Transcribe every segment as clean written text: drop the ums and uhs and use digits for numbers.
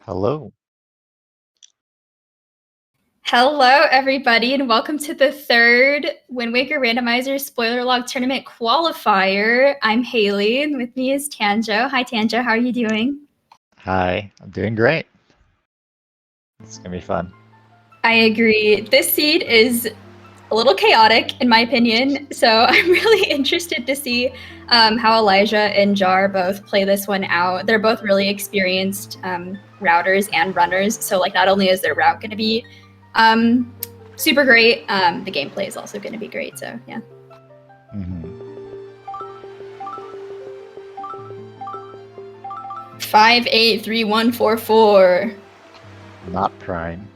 Hello. Hello, everybody, and welcome to the third Wind Waker Randomizer Spoiler Log Tournament Qualifier. I'm Haley, and with me is Tanjo. Hi, Tanjo. How are you doing? Hi, I'm doing great. It's gonna be fun. I agree. This seed is a little chaotic, in my opinion, so I'm really interested to see how Elijah and Jar both play this one out. They're both really experienced routers and runners, so like not only is their route going to be super great, the gameplay is also going to be great, so yeah. 583144. Not prime.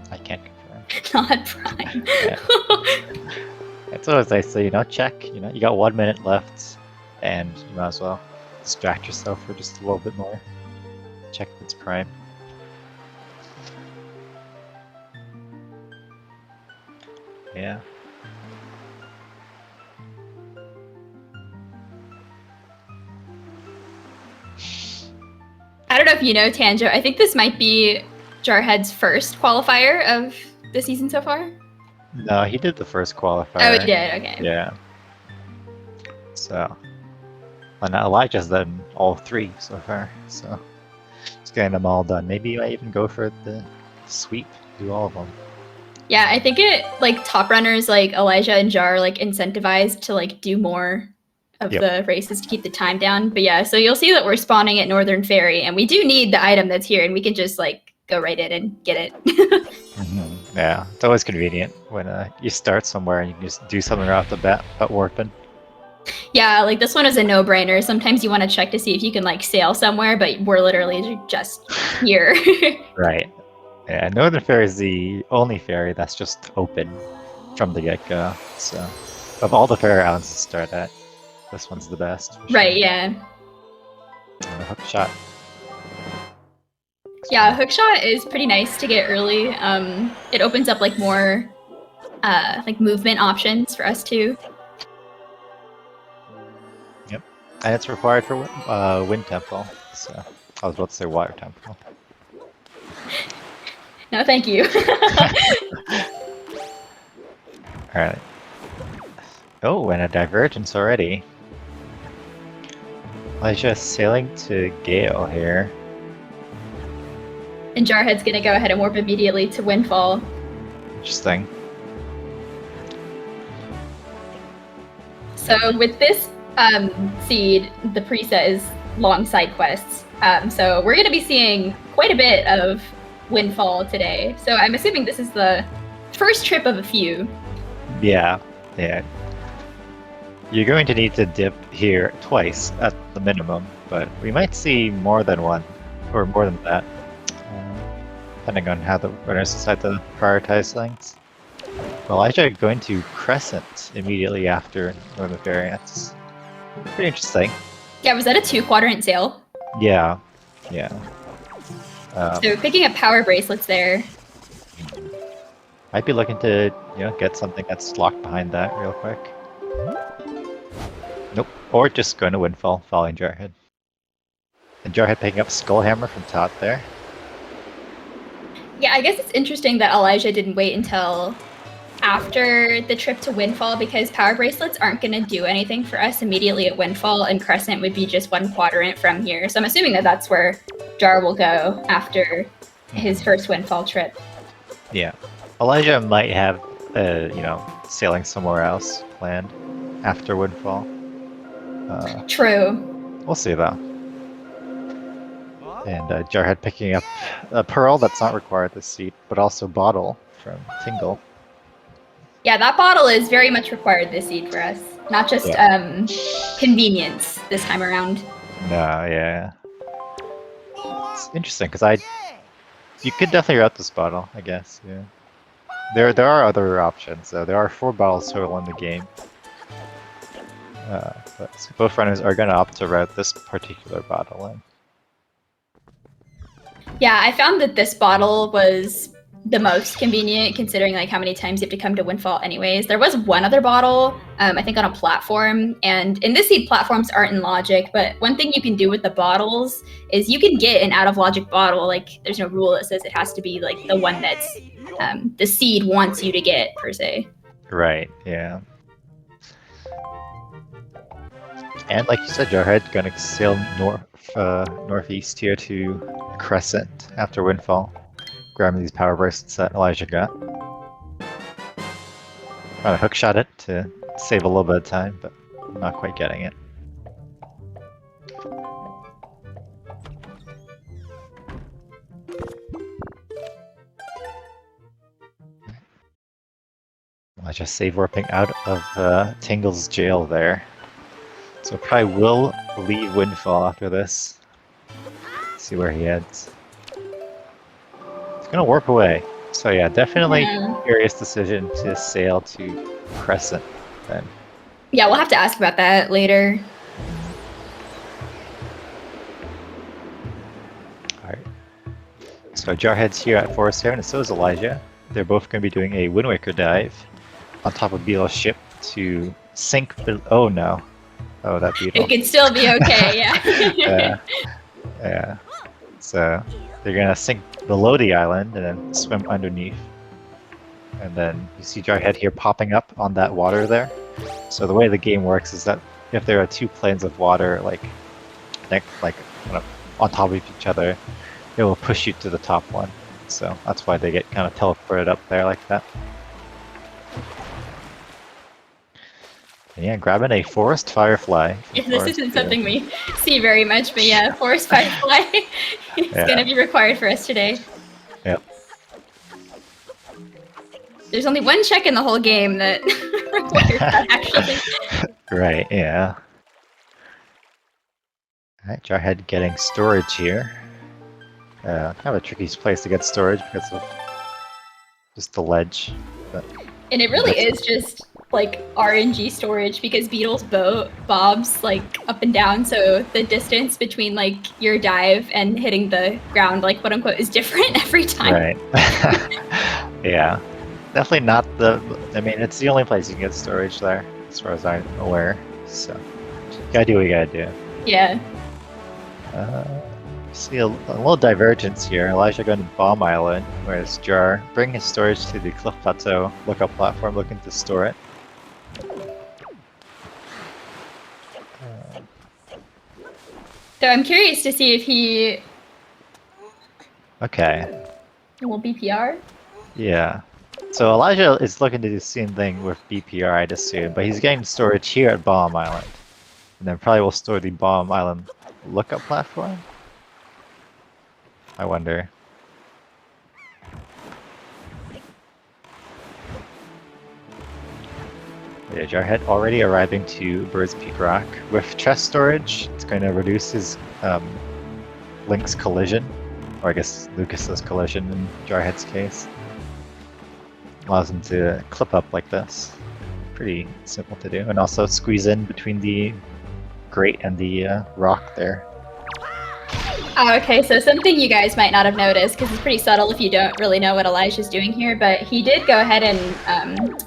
I can't confirm. Not prime. Yeah. It's always nice to, check. You got 1 minute left, and you might as well distract yourself for just a little bit more. Check if it's prime. Yeah. I don't know if you know, Tanjo, I think this might be Jarhead's first qualifier of the season so far. No, he did the first qualifier. Oh, he did? Okay. Yeah. So, and Elijah's done all 3 so far, so he's getting them all done. Maybe you might even go for the sweep, do all of them. Yeah, I think top runners like Elijah and Jar are incentivized to do more of the races to keep the time down. But yeah, so you'll see that we're spawning at Northern Ferry, and we do need the item that's here, and we can just go right in and get it. Yeah, it's always convenient when you start somewhere and you can just do something right off the bat about warping. Yeah, this one is a no-brainer. Sometimes you want to check to see if you can sail somewhere, but we're literally just here. Right. Yeah, Northern Ferry is the only ferry that's just open from the get-go. So, of all the ferry islands to start at, this one's the best. Right, yeah. And a hook shot. Yeah, hook shot is pretty nice to get early. It opens up more movement options for us too. Yep, and it's required for Wind Temple. So I was about to say Water Temple. No, thank you. All right. Oh, and a divergence already. Elijah sailing to Gale here. And Jarhead's gonna go ahead and warp immediately to Windfall. Interesting. So with this seed, the preset is long side quests. So we're gonna be seeing quite a bit of Windfall today. So I'm assuming this is the first trip of a few. Yeah. You're going to need to dip here twice at the minimum, but we might see more than one, or more than that, depending on how the runners decide to prioritize things. Well, Elijah going to Crescent immediately after Northern Ferry. That's pretty interesting. Yeah, was that a 2-quadrant sail? Yeah. So picking up power bracelets there. Might be looking to, get something that's locked behind that real quick. Nope. Or just going to Windfall, following Jarhead. And Jarhead picking up Skullhammer from top there. Yeah, I guess it's interesting that Elijah didn't wait until after the trip to Windfall, because power bracelets aren't going to do anything for us immediately at Windfall, and Crescent would be just 1 quadrant from here. So I'm assuming that that's where Jar will go after his first Windfall trip. Yeah. Elijah might have, sailing somewhere else planned after Windfall. True. We'll see though. And Jarhead picking up a Pearl that's not required this seat, but also Bottle from Tingle. Yeah, that bottle is very much required this seed for us. Not just convenience this time around. No, yeah. It's interesting because you could definitely route this bottle, I guess. Yeah. There are other options. There are 4 bottles total in the game. But both runners are going to opt to route this particular bottle in. Yeah, I found that this bottle was the most convenient, considering like how many times you have to come to Windfall anyways. There was one other bottle, I think on a platform, and in this seed platforms aren't in logic, but one thing you can do with the bottles is you can get an out of logic bottle. Like there's no rule that says it has to be like the one that's the seed wants you to get per se. Right, yeah. And like you said, Jarhead gonna sail northeast here to Crescent after Windfall, grabbing these power bursts that Elijah got. Trying to hookshot it to save a little bit of time, but not quite getting it. Elijah save warping out of Tingle's jail there. So probably will leave Windfall after this. See where he heads. He's gonna warp away. So yeah, definitely curious decision to sail to Crescent then. Yeah, we'll have to ask about that later. Alright. So Jarhead's here at Forest Haven, and so is Elijah. They're both going to be doing a Wind Waker dive on top of Beetle's ship to sink. Oh no. Oh, that Beetle. It could still be okay, yeah. Yeah. So they're going to sink below the island and then swim underneath. And then you see Jarhead here popping up on that water there. So the way the game works is that if there are two planes of water like kind of on top of each other, it will push you to the top one. So that's why they get kind of teleported up there like that. And yeah, grabbing a forest firefly. Yeah, this isn't something we see very much, but yeah, forest firefly is going to be required for us today. Yep. There's only one check in the whole game that requires that, actually. Right, yeah. Alright, Jarhead getting storage here. Kind of a tricky place to get storage because of just the ledge. But and it really is just like RNG storage because Beetle's boat bobs like up and down, so the distance between like your dive and hitting the ground, like quote unquote, is different every time. Right. Yeah. Definitely not I mean, it's the only place you can get storage there, as far as I'm aware. So, you gotta do what you gotta do. Yeah. See a little divergence here. Elijah going to Bomb Island, whereas Jar bringing his storage to the Cliff Plateau lookup platform, looking to store it. So I'm curious to see if he Okay. will BPR. Yeah. So Elijah is looking to do the same thing with BPR, I'd assume, but he's getting storage here at Bomb Island. And then probably will store the Bomb Island lookup platform? I wonder. Yeah, Jarhead already arriving to Bird's Peak Rock. With chest storage, it's going to reduce his Link's collision, or I guess Lucas's collision in Jarhead's case. Allows him to clip up like this. Pretty simple to do, and also squeeze in between the grate and the rock there. Oh, okay, so something you guys might not have noticed, because it's pretty subtle if you don't really know what Elijah's doing here, but he did go ahead and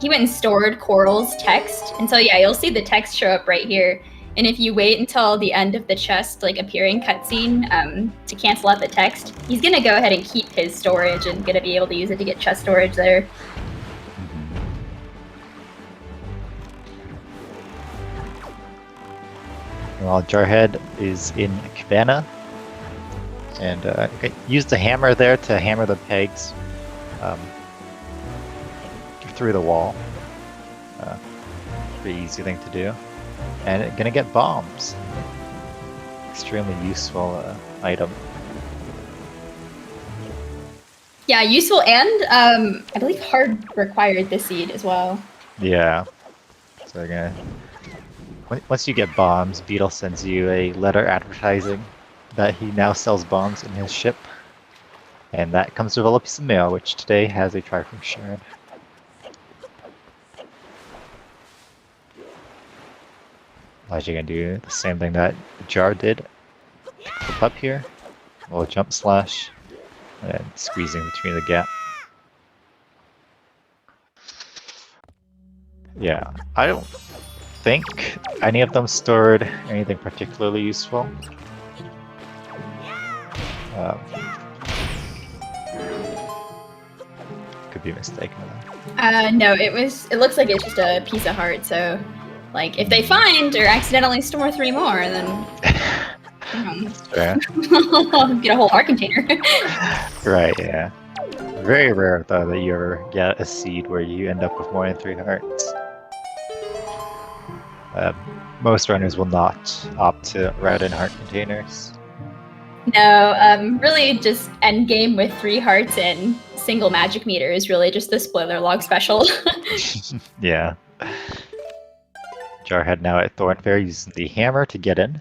he went and stored Coral's text, and so yeah, you'll see the text show up right here. And if you wait until the end of the chest, like appearing cutscene, to cancel out the text, he's gonna go ahead and keep his storage and gonna be able to use it to get chest storage there. While Jarhead is in Cabana, and use the hammer there to hammer the pegs through the wall. Pretty easy thing to do. And gonna get bombs. Extremely useful item. Yeah, useful and I believe hard required this seed as well. Yeah. So they're gonna. Once you get bombs, Beetle sends you a letter advertising that he now sells bombs in his ship. And that comes with a little piece of mail, which today has a Triforce shard. Elijah gonna do the same thing that Jar did. Flip up here, a little jump slash, and then squeezing between the gap. Yeah, I don't think any of them stored anything particularly useful. Could be mistaken. No, it looks like it's just a piece of heart, so like if they find or accidentally store 3 more, then Yeah. get a whole heart container. Right, yeah. Very rare though that you ever get a seed where you end up with more than 3 hearts. Most runners will not opt to route in heart containers. No, really just end game with 3 hearts and single magic meter is really just the spoiler log special. Yeah. Jarhead now at Thornfair using the hammer to get in.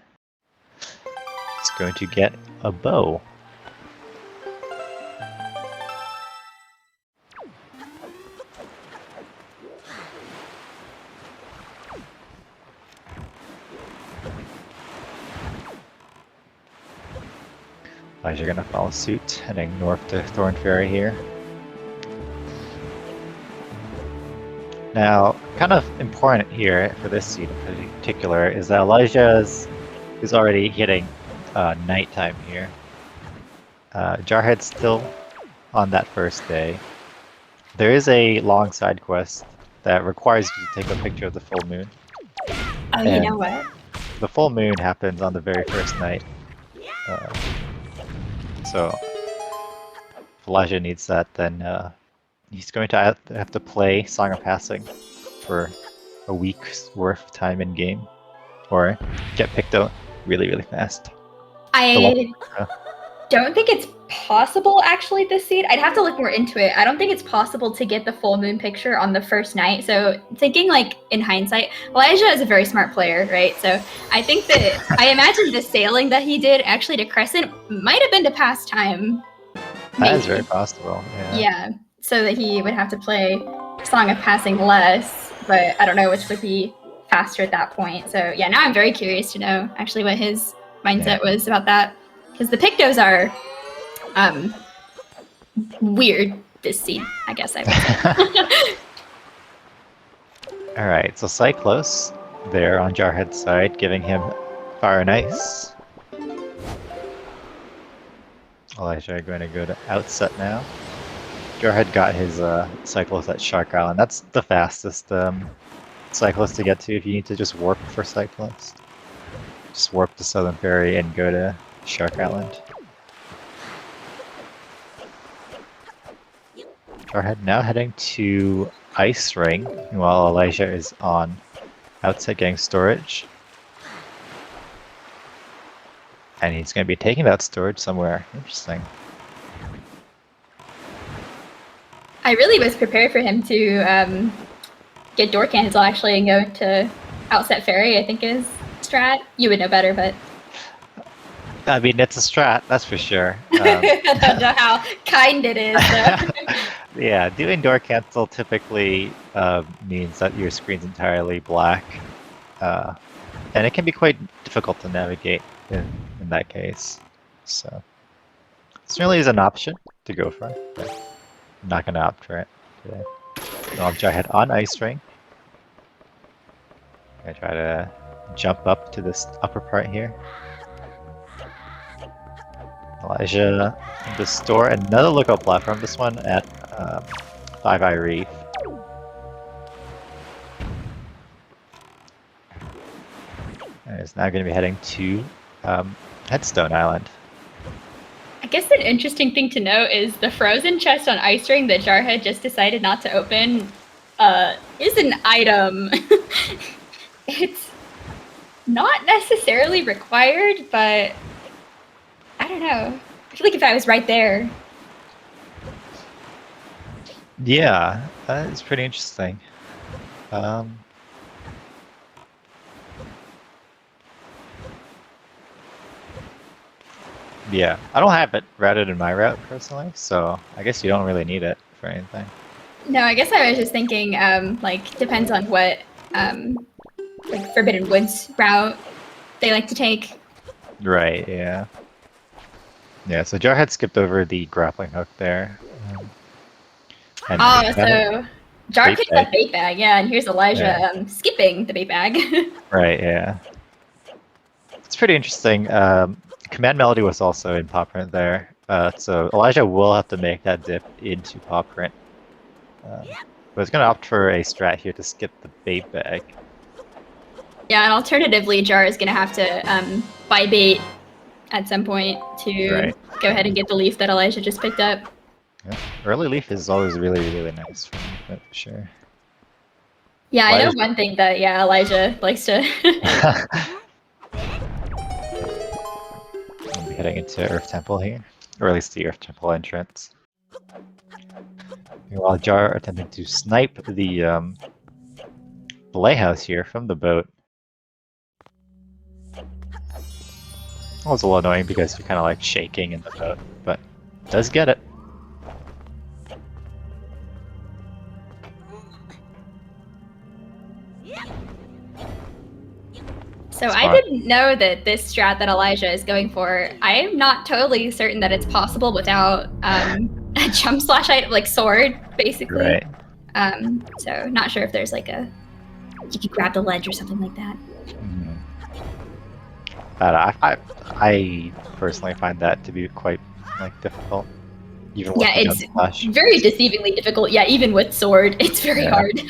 He's going to get a bow. Elijah gonna follow suit, heading north to Thornferry here. Now, kind of important here for this seed in particular is that Elijah is already hitting nighttime here. Jarhead's still on that first day. There is a long side quest that requires you to take a picture of the full moon. Oh, you know what? The full moon happens on the very first night. So, if Elijah needs that, then he's going to have to play Song of Passing for a week's worth of time in game, or get picked out really, really fast. I don't think it's possible actually this seed. I'd have to look more into it. I don't think it's possible to get the full moon picture on the first night. So thinking like in hindsight, Elijah is a very smart player, right? So I think that I imagine the sailing that he did actually to Crescent might have been to pass time. That is very possible. Yeah, so that he would have to play Song of Passing less, but I don't know which would be faster at that point. So yeah, now I'm very curious to know actually what his mindset was about that. Because the Pictos are weird this seed, I guess I would say. Alright, so Cyclos there on Jarhead's side, giving him Fire and Ice. Elijah going to go to Outset now. Jarhead got his Cyclos at Shark Island. That's the fastest Cyclos to get to if you need to just warp for Cyclos. Just warp to Southern Ferry and go to Shark Island. Jarhead now heading to Ice Ring, while Elijah is on Outset getting storage. And he's going to be taking that storage somewhere. Interesting. I really was prepared for him to get door cancel actually and go to Outset Ferry, I think is strat. You would know better, but... I mean, it's a strat, that's for sure. I don't know how kind it is. Yeah, doing door cancel typically means that your screen's entirely black. And it can be quite difficult to navigate in that case. So, it certainly is an option to go for, but I'm not going to opt for it today. I'll try head on Ice Ring. I try to jump up to this upper part here. Elijah to store another lookout platform, this one at Five Eye Reef. And is now going to be heading to Headstone Island. I guess an interesting thing to note is the frozen chest on Ice Ring that Jarhead just decided not to open is an item. It's not necessarily required, but I don't know. I feel like if I was right there. Yeah, that is pretty interesting. Yeah, I don't have it routed in my route personally, so I guess you don't really need it for anything. No, I guess I was just thinking, like, depends on what, like, Forbidden Woods route they like to take. Right, yeah. Yeah, so Jarhead skipped over the grappling hook there. Oh, so Jar bait picked bag. that bait bag, yeah, and here's Elijah skipping the bait bag. Right, yeah. It's pretty interesting. Command Melody was also in Pop Print there. So Elijah will have to make that dip into Pop Print. But it's going to opt for a strat here to skip the bait bag. Yeah, and alternatively, Jar is going to have to buy bait at some point to go ahead and get the leaf that Elijah just picked up. Yeah. Early leaf is always really, really nice for me, for sure. Yeah, I know one thing that, Elijah likes to... I'll be heading into Earth Temple here, or at least the Earth Temple entrance. While Jar attempting to snipe the lighthouse here from the boat. It was a little annoying because you're kind of like shaking in the boat, but does get it. So I didn't know that this strat that Elijah is going for, I am not totally certain that it's possible without a jump slash item, like sword, basically. Right. So not sure if there's like you could grab the ledge or something like that. I personally find that to be quite difficult. Even with it's very deceivingly difficult. Yeah, even with sword, it's very hard.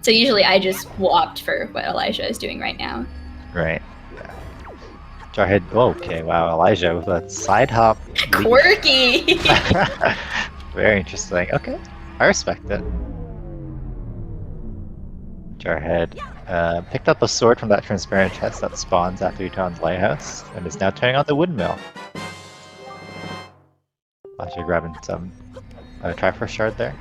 So usually I just will opt for what Elijah is doing right now. Right. Yeah. Jarhead. Oh, okay. Wow, Elijah with a side hop. Quirky. Very interesting. Okay, I respect it. Jarhead picked up a sword from that transparent chest that spawns after you turn on the lighthouse, and is now turning on the windmill. Elijah grabbing some Triforce shard there.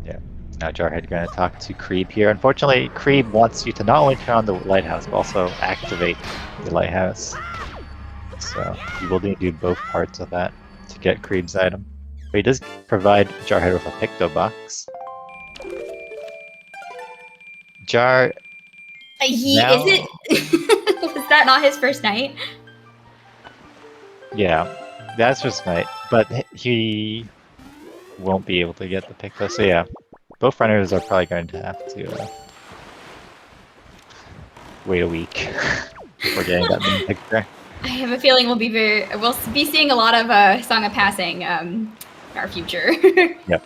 Yeah. Now Jarhead going to talk to Creeb here. Unfortunately, Creeb wants you to not only turn on the lighthouse, but also activate the lighthouse. So you will need to do both parts of that to get Creeb's item. But he does provide Jarhead with a Picto Box. Jar... Is it... Was that not his first night? Yeah, that's his night. But he won't be able to get the Picto, so yeah. Both runners are probably going to have to wait a week before getting that main picture. I have a feeling we'll be seeing a lot of Song of Passing in our future. Yep.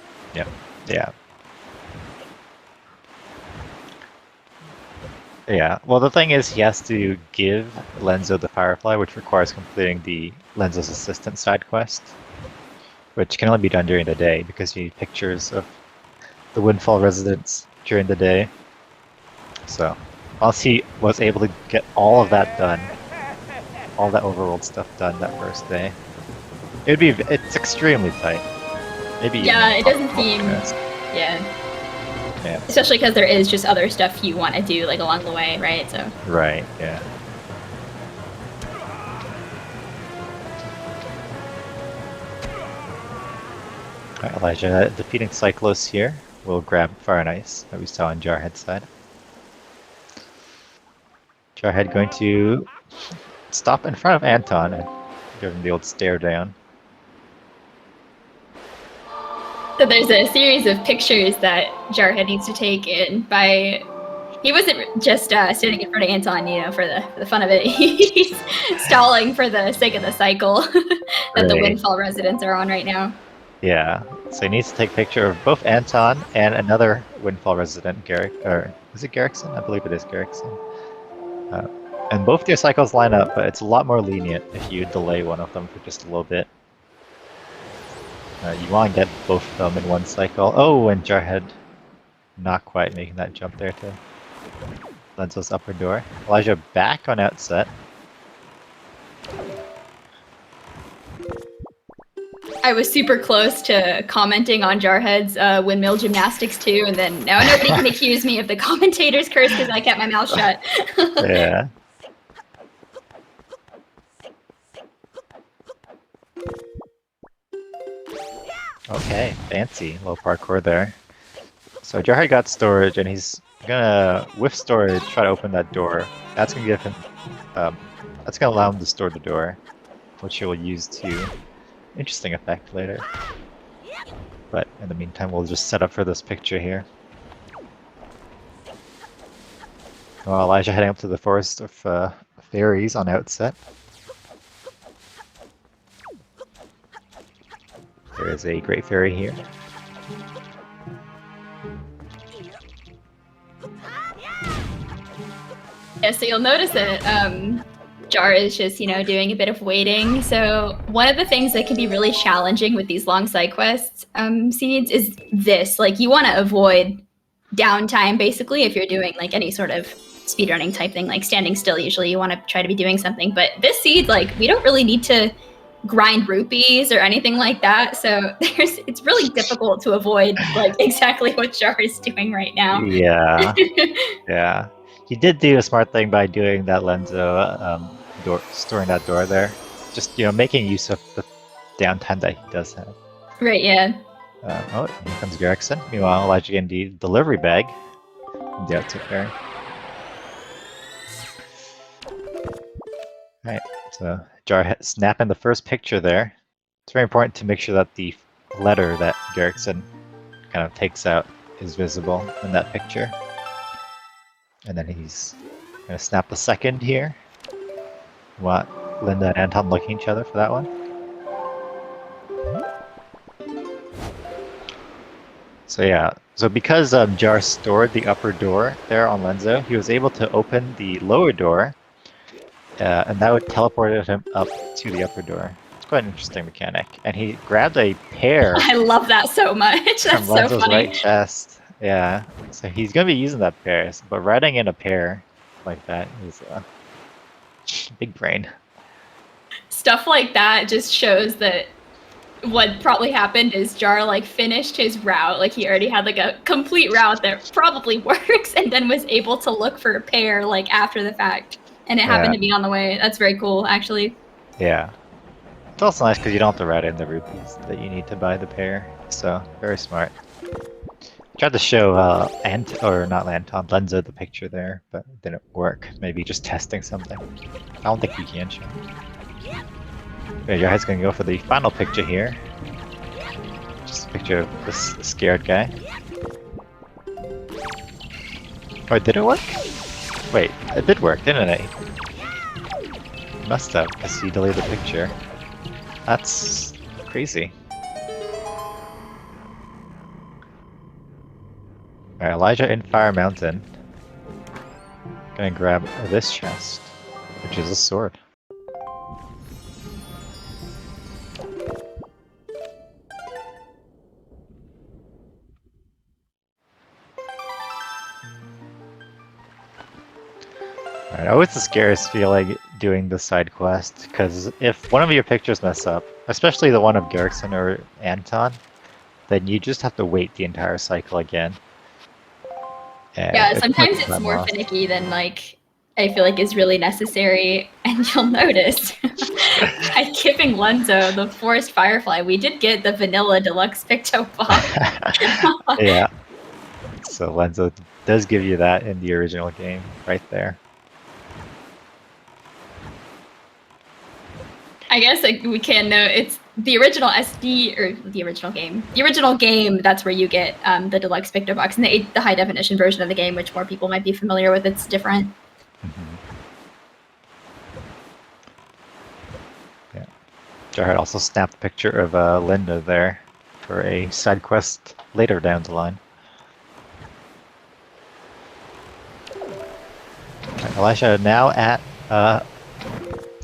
Yeah, well the thing is he has to give Lenzo the Firefly, which requires completing the Lenzo's Assistant side quest, which can only be done during the day because you need pictures of the Windfall residents during the day. So, once he was able to get all of that done, all that overworld stuff done that first day, it's extremely tight. Maybe it doesn't seem... Yeah. Especially because there is just other stuff you want to do like along the way, right? So. Right. Yeah. Right, Elijah defeating Cyclos here. We'll grab Fire and Ice that we saw on Jarhead's side. Jarhead going to stop in front of Anton and give him the old stare down. So there's a series of pictures that Jarhead needs to take in by... He wasn't just standing in front of Anton, for the fun of it. He's stalling for the sake of the cycle that the Windfall residents are on right now. Yeah, so he needs to take a picture of both Anton and another Windfall resident, Garrick, or is it Garrickson? I believe it is Garrickson. And both their cycles line up, but it's a lot more lenient if you delay one of them for just a little bit. You want to get both of them in one cycle. Oh, and Jarhead not quite making that jump there to Lenzo's upper door. Elijah back on outset. I was super close to commenting on Jarhead's windmill gymnastics too, and then now nobody can accuse me of the commentator's curse because I kept my mouth shut. Yeah. Okay, fancy. Low parkour there. So Jarhead got storage, and he's gonna, with storage, try to open that door. That's gonna give him, that's gonna allow him to store the door, which he'll use to interesting effect later. But in the meantime, we'll just set up for this picture here. Well, Elijah heading up to the Forest of Fairies on outset. There is a Great Fairy here. Yeah, so you'll notice that Jar is just, doing a bit of waiting. So one of the things that can be really challenging with these long side quests seeds is this. Like, you want to avoid downtime, basically, if you're doing like any sort of speedrunning type thing, like standing still. Usually you want to try to be doing something. But this seed, like, we don't really need to grind rupees or anything like that. So it's really difficult to avoid like exactly what Jar is doing right now. Yeah, yeah. He did do a smart thing by doing that Lenzo door, storing that door there. Just making use of the downtime that he does have. Right. Yeah. Oh, here comes Gregson. Meanwhile, Elijah getting the delivery bag from the outfit there. Alright, so Jar snapping the first picture there. It's very important to make sure that the letter that Gregson kind of takes out is visible in that picture. And then he's going to snap the second here. Want Linda and Anton looking at each other for that one. So yeah, so because Jar stored the upper door there on Lenzo, he was able to open the lower door, and that would teleport him up to the upper door. It's quite an interesting mechanic. And he grabbed a pear. I love that so much. That's from Lenzo's so funny. right chest. Yeah, so he's gonna be using that pear, but riding in a pear like that is big brain. Stuff like that just shows that what probably happened is Jar like finished his route, like he already had like a complete route that probably works, and then was able to look for a pear like after the fact, and it happened to be on the way. That's very cool, actually. Yeah, it's also nice because you don't have to ride in the rupees that you need to buy the pear. So very smart. Tried to show Lenzo the picture there, but it didn't work. Maybe just testing something. I don't think you can show. Okay, your head's gonna go for the final picture here. Just a picture of this scared guy. Oh, did it work? Wait, it did work, didn't it? It must have, because he deleted the picture. That's crazy. Alright, Elijah in Fire Mountain. Gonna grab this chest, which is a sword. Alright, always the scariest feeling doing the side quest, because if one of your pictures mess up, especially the one of Gregson or Anton, then you just have to wait the entire cycle again. Yeah, sometimes it's more finicky than like I feel like is really necessary. And you'll notice by giving Lenzo the Forest Firefly, we did get the vanilla deluxe Picto Pop. Yeah. So Lenzo does give you that in the original game, right there. I guess like, we can know it's the original SD or the original game. The original game, that's where you get the deluxe Picto Box, and the high definition version of the game, which more people might be familiar with. It's different. Yeah. Jar had also snapped a picture of Linda there for a side quest later down the line. Right, Elisha now at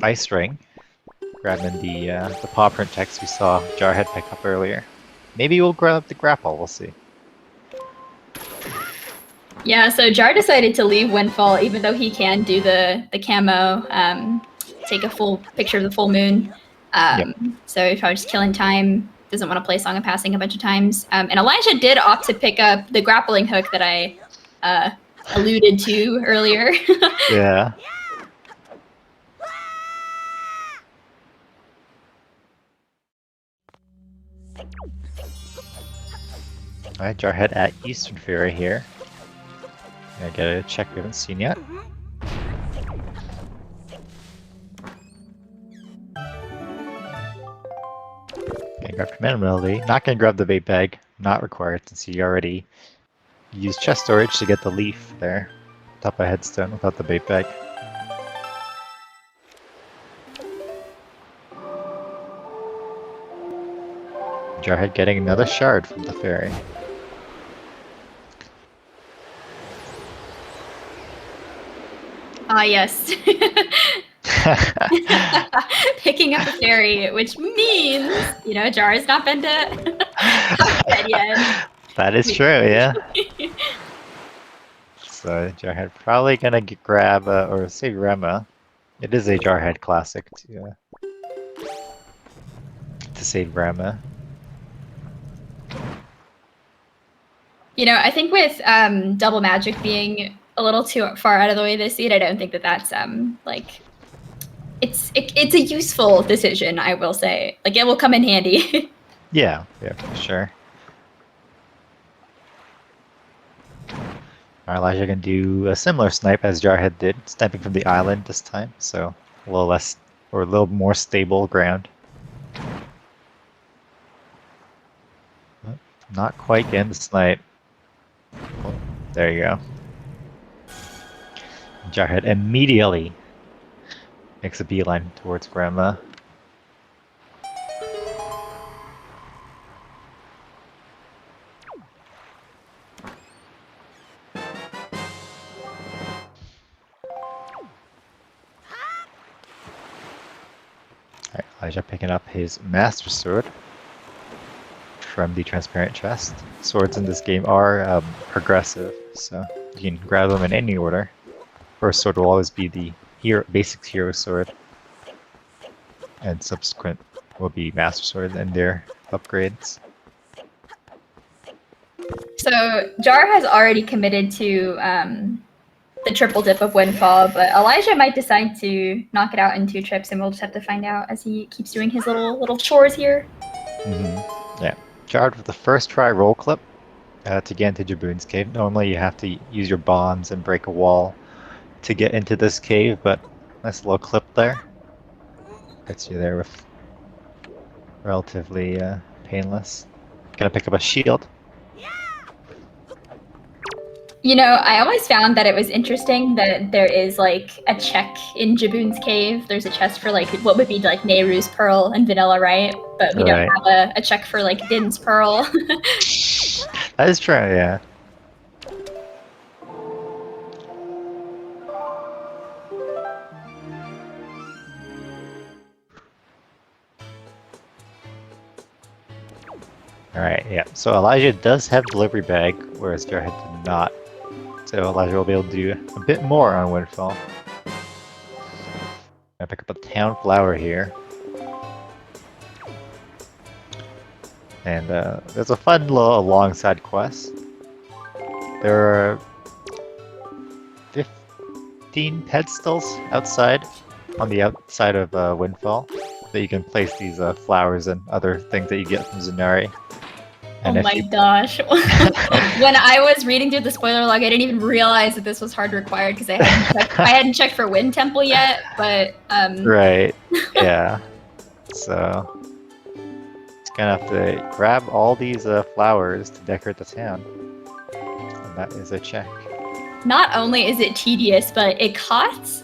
Ice Ring. Grabbing the paw print text we saw Jarhead pick up earlier. Maybe we'll grab the grapple, we'll see. Yeah, so Jar decided to leave Windfall even though he can do the camo, take a full picture of the full moon. So he's probably just killing time, doesn't want to play Song of Passing a bunch of times. And Elijah did opt to pick up the grappling hook that I alluded to earlier. Yeah. Alright, Jarhead at Eastern Fury here. I get a check we haven't seen yet. I grabbed minimally. Not gonna grab the bait bag. Not required since you already used chest storage to get the leaf there. Top of headstone without the bait bag. Jarhead getting another shard from the fairy. Ah, yes. Picking up a fairy, which means, you know, Jar has not been to bed yet. That is true, yeah. So Jarhead probably gonna grab, or save Rema. It is a Jarhead classic to save Rema. You know, I think with double magic being a little too far out of the way this seed, I don't think that that's like it's a useful decision. I will say, like, it will come in handy. Yeah, for sure. Elijah can do a similar snipe as Jarhead did, sniping from the island this time, so a little less or a little more stable ground. Not quite getting the snipe. Oh, there you go. Jarhead immediately makes a beeline towards Grandma. Alright, Elijah picking up his Master Sword from the transparent chest. Swords in this game are progressive, so you can grab them in any order. First sword will always be the basic hero sword, and subsequent will be Master Sword and their upgrades. So Jar has already committed to the triple dip of Windfall, but Elijah might decide to knock it out in 2 trips, and we'll just have to find out as he keeps doing his little chores here. Yeah, Jarred with the first try roll clip to get into Jaboon's cave. Normally you have to use your bonds and break a wall to get into this cave, but nice little clip there. Gets you there with relatively painless. Gonna pick up a shield. You know, I always found that it was interesting that there is like a check in Jaboon's cave. There's a chest for like what would be like Nehru's pearl and vanilla, right? But we don't have a check for like Din's pearl. That is true, yeah. Alright, yeah. So Elijah does have delivery bag, whereas Jarhead did not. So Elijah will be able to do a bit more on Windfall. I pick up a town flower here. And there's a fun little alongside quest. There are 15 pedestals outside, on the outside of Windfall, that you can place these flowers and other things that you get from Zenari. And oh my gosh. When I was reading through the spoiler log, I didn't even realize that this was hard required because I hadn't checked for Wind Temple yet, but Right. Yeah. So just gonna have to grab all these flowers to decorate the town. And that is a check. Not only is it tedious, but it costs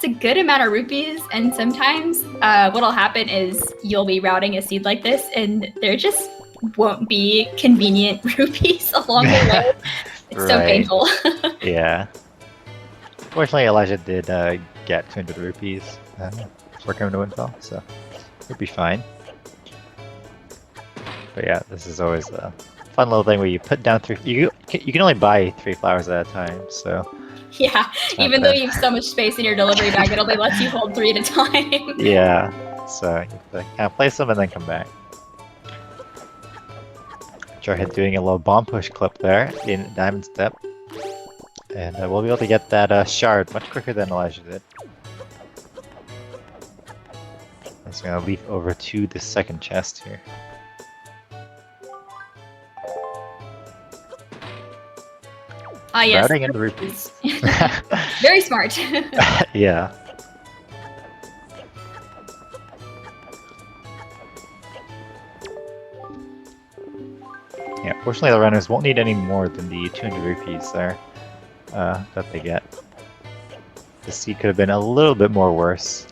a good amount of rupees, and sometimes what'll happen is you'll be routing a seed like this and there just won't be convenient rupees along the way. It's so painful. Yeah. Fortunately, Elijah did get 200 rupees for coming to Windfall, so it'll be fine. But yeah, this is always a fun little thing where you put down 3. You can only buy 3 flowers at a time, so. Yeah, even though you have so much space in your delivery bag, it only lets you hold 3 at a time. Yeah, so you have to kind of place them and then come back. Jarhead doing a little bomb push clip there in Diamond Step. And we'll be able to get that shard much quicker than Elijah did. I'm just going to leap over to the second chest here. Ah, yes. Routing into rupees. Very smart. Yeah. Yeah, fortunately the runners won't need any more than the 200 rupees there that they get. The seed could have been a little bit more worse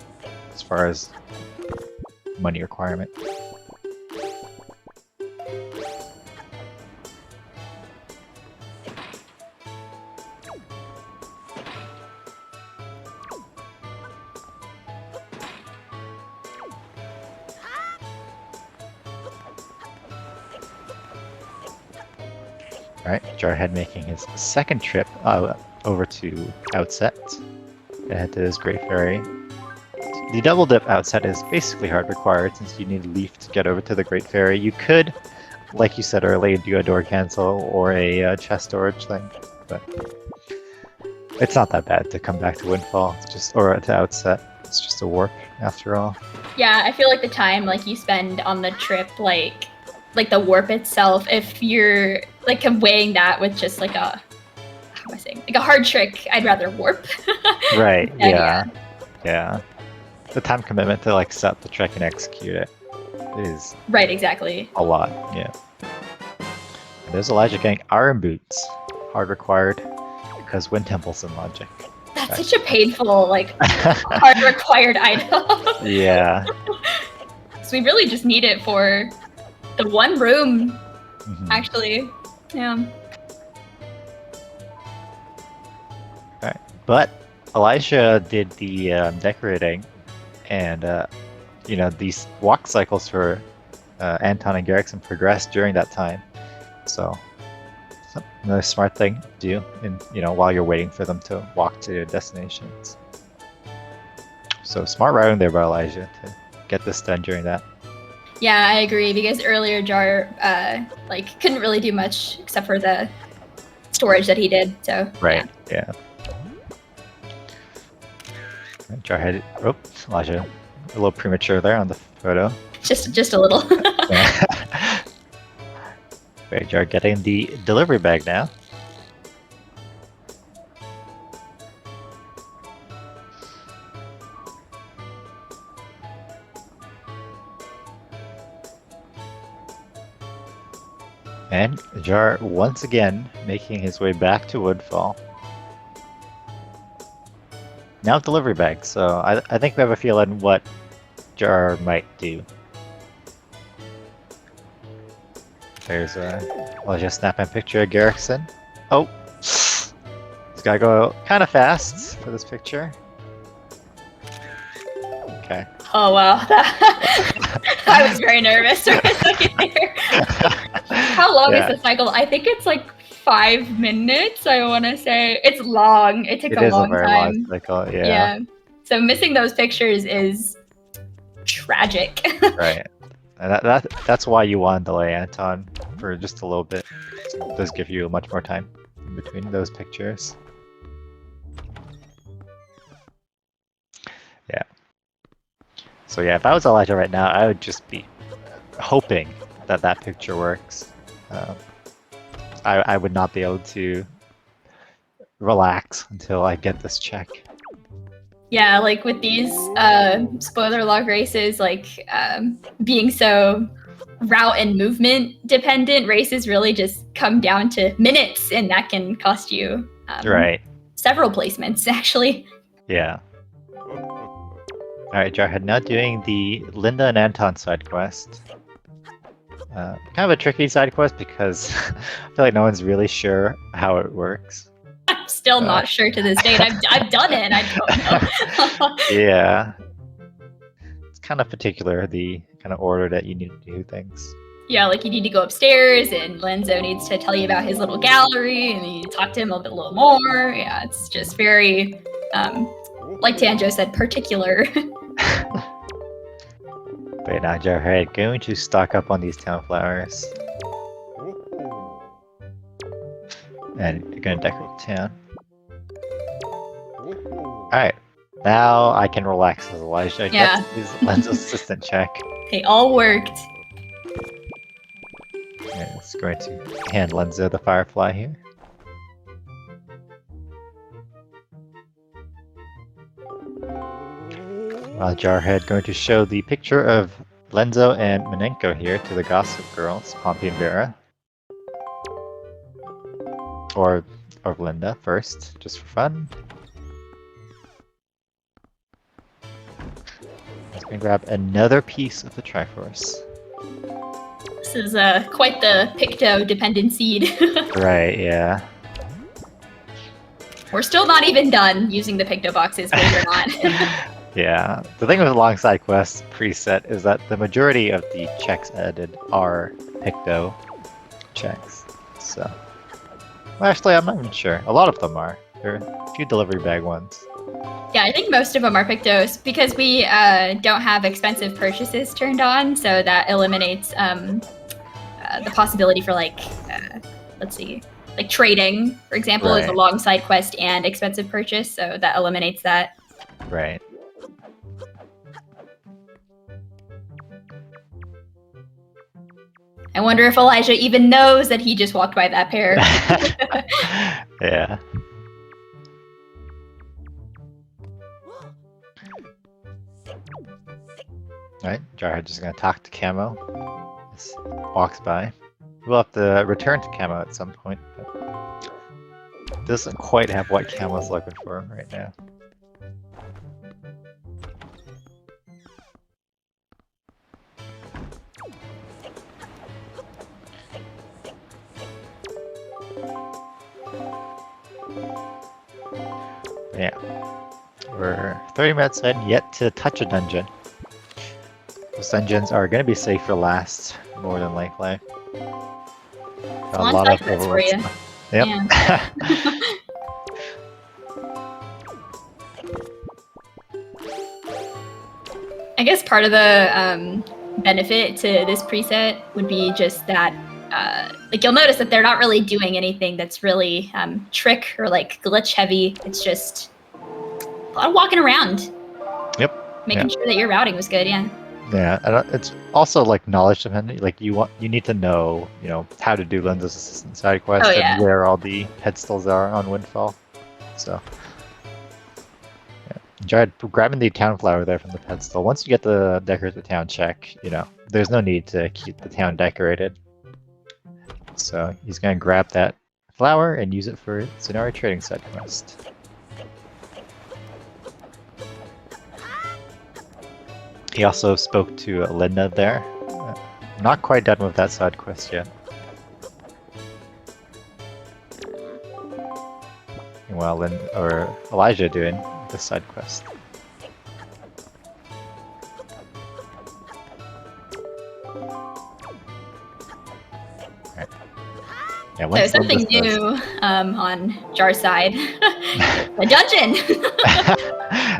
as far as money requirement. Alright, Jarhead making his second trip over to Outset. Gonna head to his Great Ferry. The double dip Outset is basically hard required since you need a leaf to get over to the Great Ferry. You could, like you said earlier, do a door cancel or a chest storage thing, but it's not that bad to come back to Windfall. It's just, or to Outset. It's just a warp after all. Yeah, I feel like the time like you spend on the trip, like the warp itself, if you're like weighing that with just like a, how am I saying, like a hard trick, I'd rather warp. Right, Yeah. yeah. The time commitment to like set the trick and execute it is Right, exactly. a lot, yeah. There's Elijah getting Iron Boots, hard required, because Wind Temple's in Logic. That's such a painful, like, hard required item. Yeah. So we really just need it for the one room, actually. actually. Yeah. Alright, but Elijah did the decorating, and you know, these walk cycles for Anton and Garrickson progressed during that time. So another smart thing to do, in, you know, while you're waiting for them to walk to their destinations. So smart routing there by Elijah to get this done during that. Yeah, I agree, because earlier Jar like couldn't really do much except for the storage that he did. So Right. Yeah. Jarhead. Oh, Elijah, a little premature there on the photo. Just a little. Right, Jar getting the delivery bag now. And Jar once again making his way back to Woodfall. Now delivery bag, so I think we have a feeling what Jar might do. There's Elijah snapping a picture of Garrickson. Oh! He's gotta go kind of fast for this picture. Okay. Oh wow, I was very nervous for a second there. How long is the cycle? I think it's like 5 minutes, I want to say. It's long. It took a long very time. long cycle, yeah. So missing those pictures is tragic. Right. And that's why you want to delay Anton for just a little bit. So it does give you much more time in between those pictures. Yeah. So yeah, if I was Elijah right now, I would just be hoping that that picture works. I would not be able to relax until I get this check. Yeah, like with these spoiler log races, like being so route and movement dependent, races really just come down to minutes, and that can cost you right. several placements, actually. Yeah. Alright, Jarhead, now doing the Linda and Anton side quest. Kind of a tricky side quest because I feel like no one's really sure how it works. I'm still not sure to this date. I've done it. I don't know. Yeah. It's kind of particular, the kind of order that you need to do things. Yeah, like you need to go upstairs, and Lenzo needs to tell you about his little gallery, and you talk to him a little more. Yeah, it's just very, like Tanjo said, particular. But now, Jarhead, going to stock up on these town flowers. And you're going to decorate the town. Alright, now I can relax as Elijah gets his Lenzo's assistant check. They all worked. And it's going to hand Lenzo the Firefly here. While Jarhead going to show the picture of Lenzo and Minenko here to the Gossip Girls, Pompey and Vera. Or Linda first, just for fun. I'm gonna grab another piece of the Triforce. This is quite the Picto-dependent seed. Right, yeah. We're still not even done using the Picto boxes, believe it or not. Yeah. The thing with Alongside Quest preset is that the majority of the checks added are Picto checks. So, well, actually, I'm not even sure. A lot of them are. There are a few delivery bag ones. Yeah, I think most of them are Pictos because we don't have expensive purchases turned on, so that eliminates the possibility for let's see, like trading, for example, is a Right. long side quest and expensive purchase, so that eliminates that. Right. I wonder if Elijah even knows that he just walked by that pair. Yeah. Alright, Jarhead's just gonna talk to Camo. Just walks by. We'll have to return to Camo at some point, but doesn't quite have what Camo's looking for right now. Yeah. We're 30 minutes in, yet to touch a dungeon. Those dungeons are going to be safe for last, more than likely. Got a lot of for overworld you. stuff. Yep. Yeah. I guess part of the benefit to this preset would be just that, like, you'll notice that they're not really doing anything that's really trick or like glitch heavy. It's just a lot of walking around. Yep. Making sure that your routing was good. Yeah. Yeah, and it's also like knowledge dependent. Like you need to know, how to do Linda's assistant side quest and where all the pedestals are on Windfall. So, yeah, enjoyed grabbing the town flower there from the pedestal. Once you get the decorate the town check, there's no need to keep the town decorated. So he's gonna grab that flower and use it for Scenario Trading side quest. He also spoke to Linda there. Not quite done with that side quest yet. Meanwhile, Elijah doing this side quest. Right. Yeah, so something new on Jar's side. A dungeon!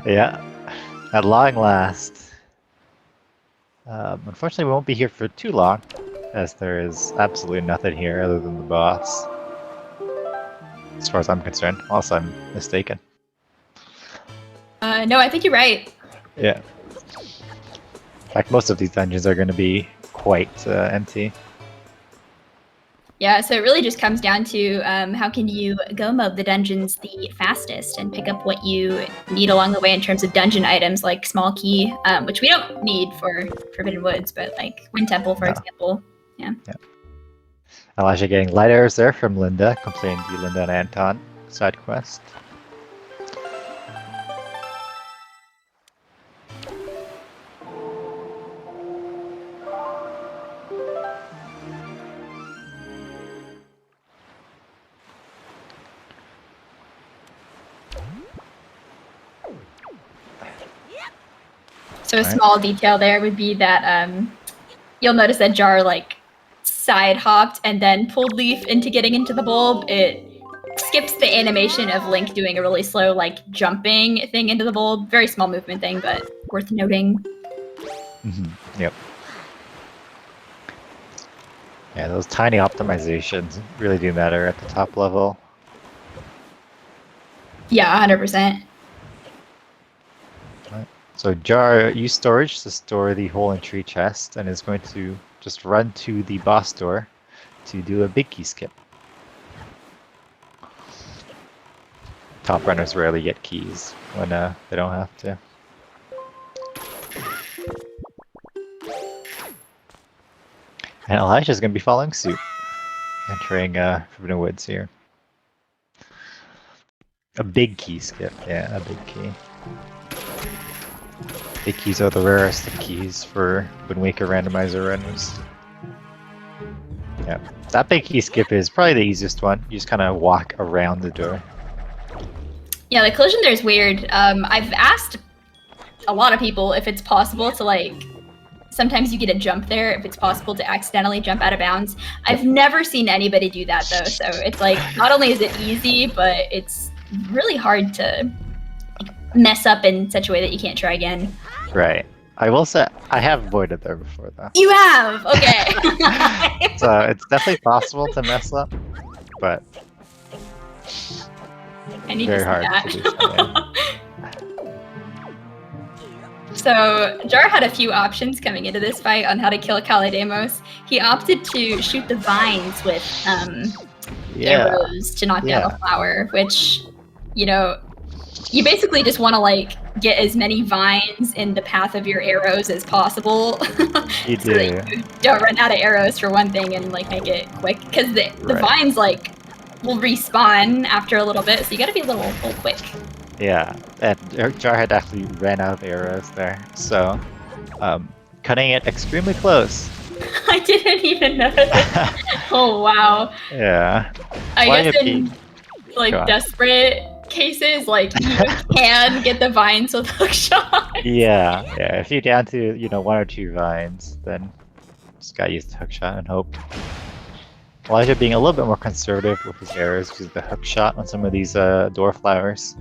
Yeah, at long last. Unfortunately, we won't be here for too long, as there is absolutely nothing here other than the boss. As far as I'm concerned, unless I'm mistaken. No, I think you're right. Yeah. In fact, most of these dungeons are going to be quite empty. Yeah, so it really just comes down to how can you go mode the dungeons the fastest and pick up what you need along the way in terms of dungeon items like Small Key, which we don't need for Forbidden Woods, but like Wind Temple, for example. Yeah. Elijah getting light arrows there from Linda, completing the Linda and Anton side quest. So a small detail there would be that you'll notice that Jar like side hopped and then pulled Leaf into getting into the bulb. It skips the animation of Link doing a really slow like jumping thing into the bulb. Very small movement thing, but worth noting. Mm-hmm. Yep. Yeah, those tiny optimizations really do matter at the top level. Yeah, 100%. So Jar used storage to store the hole in tree chest and is going to just run to the boss door to do a big key skip. Top runners rarely get keys when they don't have to. And Elijah's going to be following suit, entering Forbidden Woods here. A big key skip, yeah, a big key. Big keys are the rarest of keys for Wind Waker randomizer runners. Yeah, that big key skip is probably the easiest one. You just kind of walk around the door. Yeah, the collision there is weird. I've asked a lot of people if it's possible to like. Sometimes you get a jump there if it's possible to accidentally jump out of bounds. I've never seen anybody do that though, so it's like not only is it easy, but it's really hard to mess up in such a way that you can't try again. Right. I will say I have avoided there before though. You have? Okay. So it's definitely possible to mess up, but I need very to see hard that. to do so. Yeah. So Jar had a few options coming into this fight on how to kill Kalidamos. He opted to shoot the vines with arrows to knock down a flower, which, you know, you basically just want to like get as many vines in the path of your arrows as possible. You so that you don't run out of arrows for one thing and like make it quick, because the vines like will respawn after a little bit, so you got to be a little quick. Yeah, and Jarhead actually ran out of arrows there, so cutting it extremely close. I didn't even notice. Oh wow. Yeah. I guess in like desperate cases, like you can get the vines with hookshot. Yeah. If you're down to 1 or 2 vines, then just gotta use the hookshot and hope. Elijah being a little bit more conservative with his arrows because of the hookshot on some of these door flowers.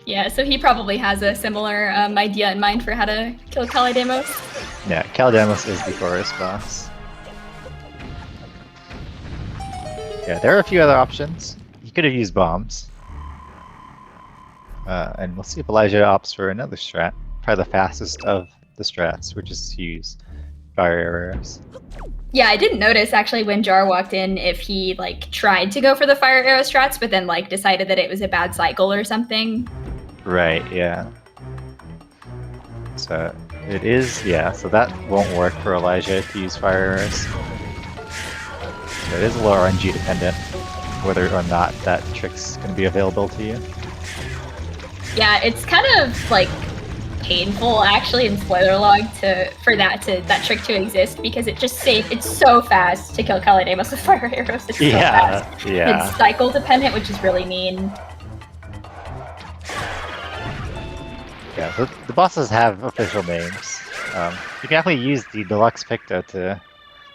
Yeah, so he probably has a similar idea in mind for how to kill Kalidamos. Yeah, Kalidamos is the forest boss. Yeah, there are a few other options. He could have used bombs. And we'll see if Elijah opts for another strat. Probably the fastest of the strats, which is to use fire arrows. Yeah, I didn't notice actually when Jar walked in if he like tried to go for the fire arrow strats, but then like decided that it was a bad cycle or something. Right, yeah. So it is, so that won't work for Elijah to use fire arrows. So it is a little RNG dependent, whether or not that trick's going to be available to you. Yeah, it's kind of like painful actually in spoiler log for that trick to exist, because it's so fast to kill Kalidamos with fire arrows. It's so fast. Yeah. It's cycle dependent, which is really mean. Yeah, the bosses have official names. You can actually use the deluxe picto to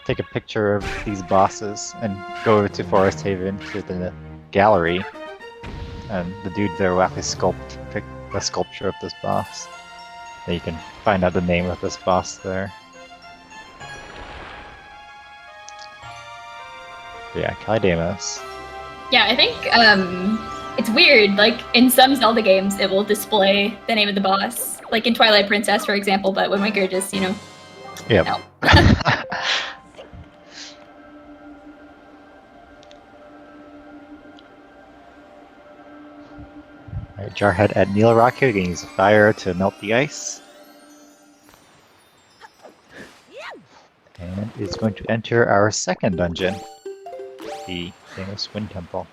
take a picture of these bosses and go to Forest Haven to the gallery, and the dude there will actually sculpt a sculpture of this boss. And you can find out the name of this boss there. But yeah, Kalidamos. Yeah, I think it's weird. Like in some Zelda games, it will display the name of the boss, like in Twilight Princess, for example. But Wind Waker just, Yep. No. Alright, Jarhead at Neil Rock here, you can use a fire to melt the ice. And it's going to enter our second dungeon, the famous Wind Temple.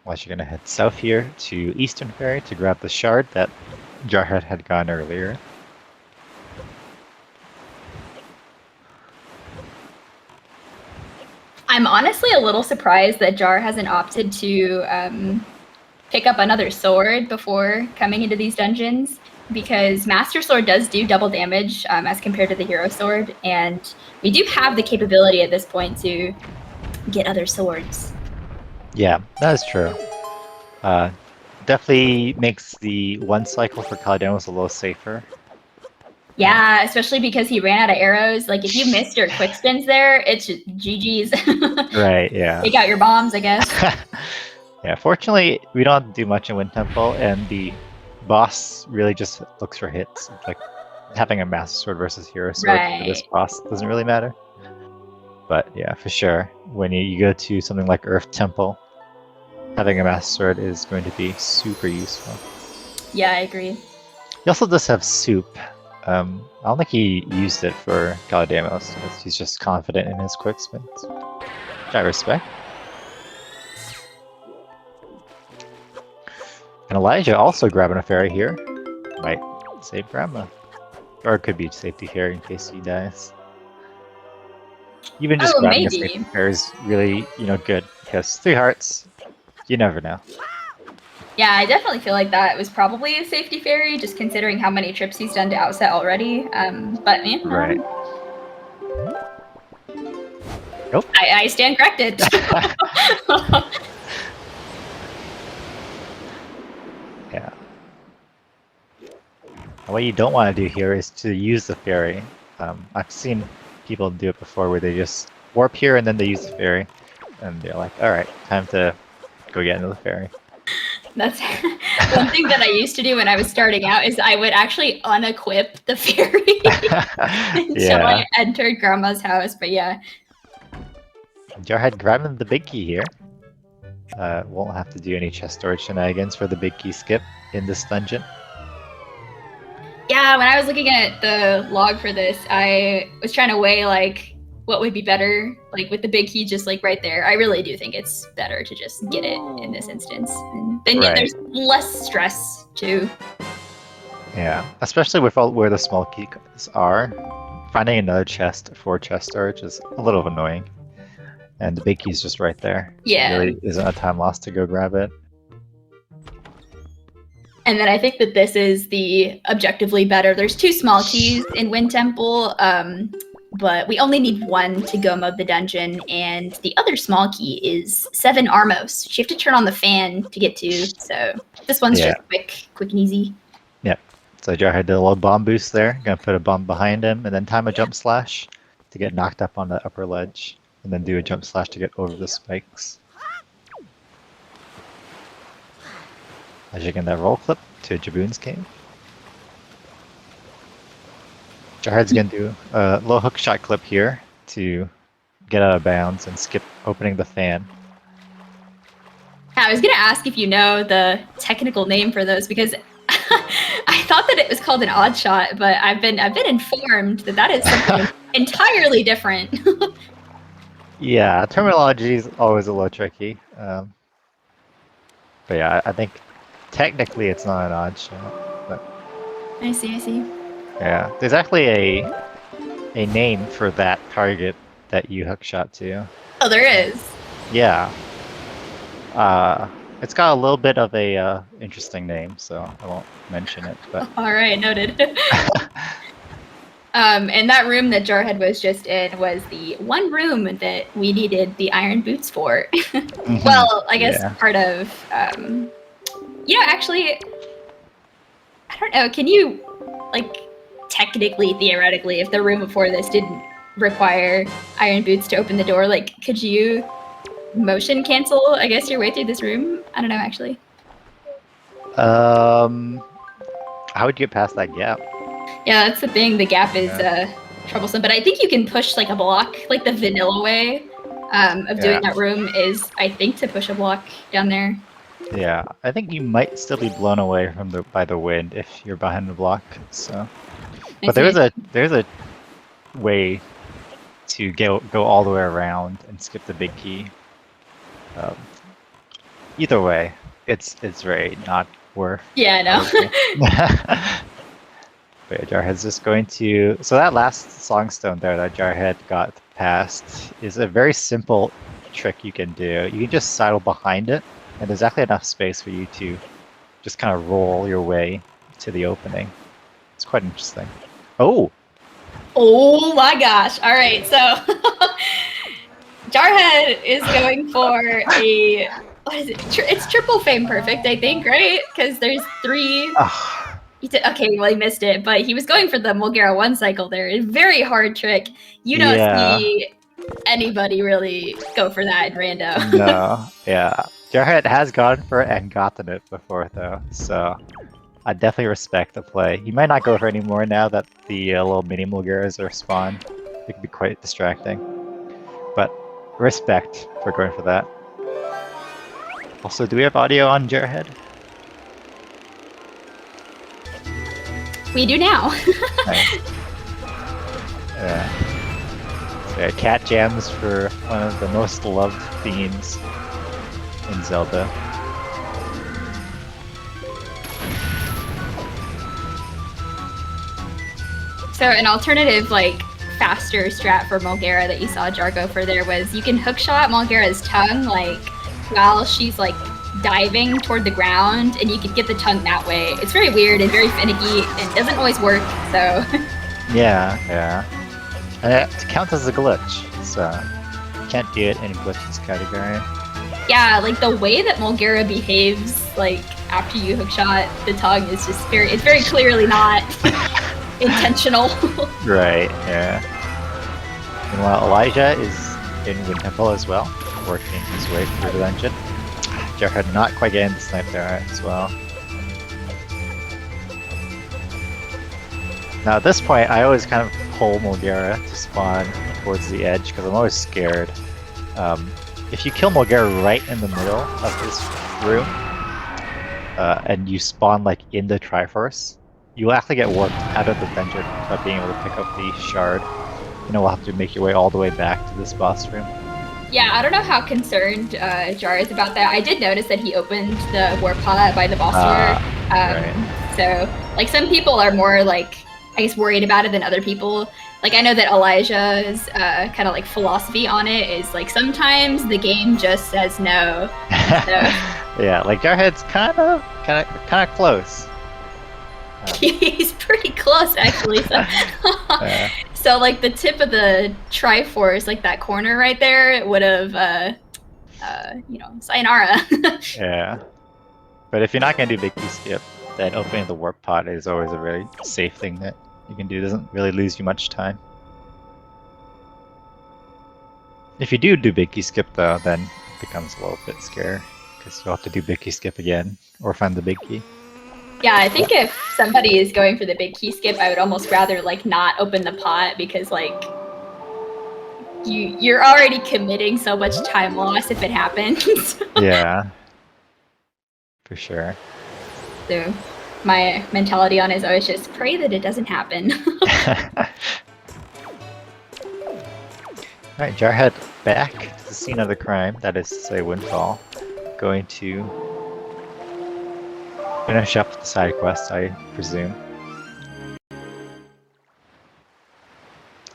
Well, you're going to head south here to Eastern Ferry to grab the shard that Jarhead had gone earlier. I'm honestly a little surprised that Jar hasn't opted to pick up another sword before coming into these dungeons, because Master Sword does do double damage as compared to the Hero Sword, and we do have the capability at this point to get other swords. Yeah, that is true. Definitely makes the one cycle for Kalidamos a little safer. Yeah, especially because he ran out of arrows. Like, if you missed your quick spins there, it's just GG's. Right, yeah. Take out your bombs, I guess. Yeah, fortunately, we don't have to do much in Wind Temple, and the boss really just looks for hits. Like, having a Master Sword versus Hero Sword for this boss doesn't really matter. But yeah, for sure, when you go to something like Earth Temple, having a Master Sword is going to be super useful. Yeah, I agree. He also does have Soup, I don't think he used it for Galadamos. He's just confident in his quick spins. Which I respect. And Elijah also grabbing a fairy here. Might save Grandma. Or it could be safety fairy in case he dies. Even just grabbing a safety fairy is really, good. Because 3 hearts, you never know. Yeah, I definitely feel like that was probably a safety fairy, just considering how many trips he's done to outset already. But man, right. Nope. I stand corrected. Yeah. What you don't want to do here is to use the fairy. I've seen people do it before where they just warp here and then they use the fairy. And they're like, alright, time to go get into the fairy. That's one thing that I used to do when I was starting out is I would actually unequip the fairy until I entered Grandma's house. But yeah. Jarhead grabbing the big key here. Won't have to do any chest storage shenanigans for the big key skip in this dungeon. Yeah, when I was looking at the log for this, I was trying to weigh like what would be better, like with the big key just like right there. I really do think it's better to just get it in this instance. And then there's less stress too. Yeah, especially with where the small keys are. Finding another chest for chest storage is a little annoying. And the big key's just right there. Yeah. It really isn't a time loss to go grab it. And then I think that this is the objectively better. There's 2 small keys in Wind Temple, but we only need 1 to go mode the dungeon, and the other small key is 7 Armos, which you have to turn on the fan to get to, so this one's just quick and easy. Yep. So Jarhead did a little bomb boost there. Gonna put a bomb behind him, and then time a jump slash to get knocked up on the upper ledge, and then do a jump slash to get over the spikes. As you get that roll clip to Jaboon's cave. Jarhead's gonna do a little hook shot clip here to get out of bounds and skip opening the fan. I was gonna ask if you know the technical name for those because I thought that it was called an odd shot, but I've been informed that is something entirely different. Yeah, terminology is always a little tricky. But yeah, I think technically it's not an odd shot. But I see. yeah, there's actually a name for that target that you hook shot to. Oh, there is? Yeah. It's got a little bit of a interesting name, so I won't mention it. But all right, noted. And that room that Jarhead was just in was the one room that we needed the iron boots for. Well, I guess part of, actually, I don't know, can you, like, technically, theoretically, if the room before this didn't require iron boots to open the door, like, could you motion cancel, I guess, your way through this room? I don't know, actually. How would you get past that gap? Yeah, that's the thing. The gap is troublesome, but I think you can push like a block, like the vanilla way of doing that room is, I think, to push a block down there. Yeah, I think you might still be blown away by the wind if you're behind the block. So, but there's a way to go all the way around and skip the big key. Either way, it's very not worth. Yeah, I know. But Jarhead's just going to... So that last Songstone there that Jarhead got past is a very simple trick you can do. You can just sidle behind it, and there's actually enough space for you to just kind of roll your way to the opening. It's quite interesting. Oh! Oh my gosh. All right, so Jarhead is going for a... What is it? It's triple fame perfect, I think, right? Because there's 3... Okay, well, he missed it, but he was going for the Mulgara 1 cycle there. A very hard trick. You don't see anybody really go for that in rando. No, yeah. Jarhead has gone for it and gotten it before, though, so I definitely respect the play. He might not go for it anymore now that the little mini Mulgaras are spawned. It can be quite distracting. But respect for going for that. Also, do we have audio on Jarhead? We do now. Nice. Yeah. So, cat jams for one of the most loved themes in Zelda. So an alternative, like, faster strat for Mulgara that you saw Jar go for there was you can hookshot Mulgara's tongue, like, while she's, like, diving toward the ground, and you can get the tongue that way. It's very weird and very finicky, and doesn't always work, so... Yeah. And it counts as a glitch, so you can't do it in glitches category. Yeah, like, the way that Mulgara behaves, like, after you hookshot the tongue is just it's very clearly not... intentional. Right, yeah. Meanwhile, Elijah is in Wind Temple as well, working his way through the dungeon. Jarhead not quite getting the snipe there as well. Now at this point, I always kind of pull Mulgara to spawn towards the edge because I'm always scared. If you kill Mulgara right in the middle of this room, and you spawn like in the Triforce, you'll actually get warped out of the dungeon without being able to pick up the shard. And we'll have to make your way all the way back to this boss room. Yeah, I don't know how concerned Jar is about that. I did notice that he opened the warp pod by the boss here. Right. So, like, some people are more, like, I guess, worried about it than other people. Like, I know that Elijah's kind of, like, philosophy on it is, like, sometimes the game just says no. So. Yeah, like, Jarhead's kind of close. He's pretty close, actually. So. So, like, the tip of the Triforce, like that corner right there, it would have, sayonara. Yeah. But if you're not going to do big key skip, then opening the warp pod is always a really safe thing that you can do. It doesn't really lose you much time. If you do big key skip, though, then it becomes a little bit scary, because you'll have to do big key skip again, or find the big key. Yeah, I think if somebody is going for the big key skip, I would almost rather, like, not open the pot, because, like, you're already committing so much time loss if it happens. Yeah, for sure. So my mentality on it is always just pray that it doesn't happen. Alright, Jarhead back to the scene of the crime, that is to say Windfall. Going to finish up the side quest, I presume.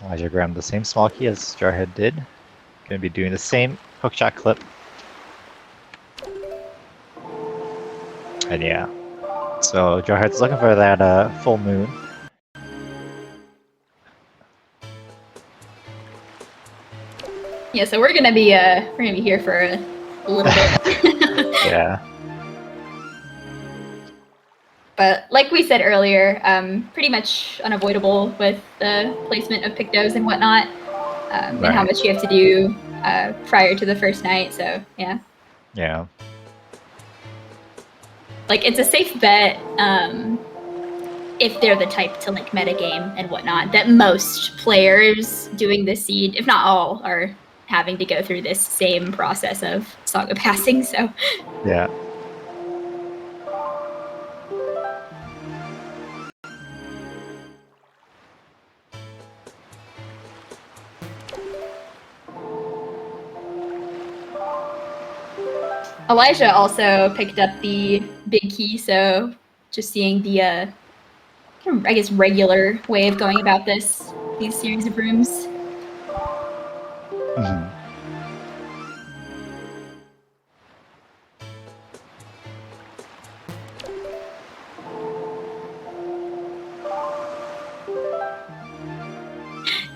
Elijah grabbed the same small key as Jarhead did. Gonna be doing the same hookshot clip. And yeah. So Jarhead's looking for that full moon. Yeah, so we're gonna be here for a little bit. Yeah. But like we said earlier, pretty much unavoidable with the placement of Pictos and whatnot, and how much you have to do prior to the first night, so yeah. Yeah. Like, it's a safe bet, if they're the type to, like, metagame and whatnot, that most players doing this seed, if not all, are having to go through this same process of saga passing, so. Yeah. Elijah also picked up the big key, so just seeing the, I guess, regular way of going about these series of rooms. Mm-hmm.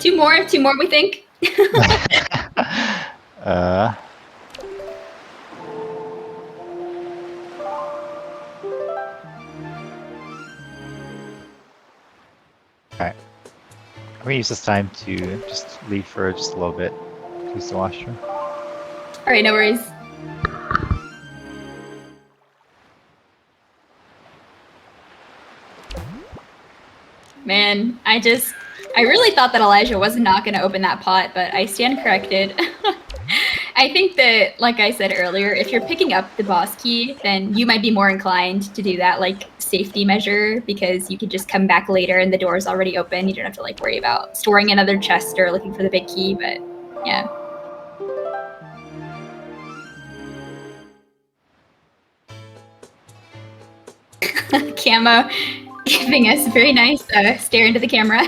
Two more, we think. Alright. I'm gonna use this time to just leave for just a little bit. Use the washroom. Alright, no worries. Man, I really thought that Elijah was not going to open that pot, but I stand corrected. I think that, like I said earlier, if you're picking up the boss key, then you might be more inclined to do that like safety measure, because you could just come back later and the door is already open. You don't have to like worry about storing another chest or looking for the big key, but yeah. Camo giving us a very nice stare into the camera.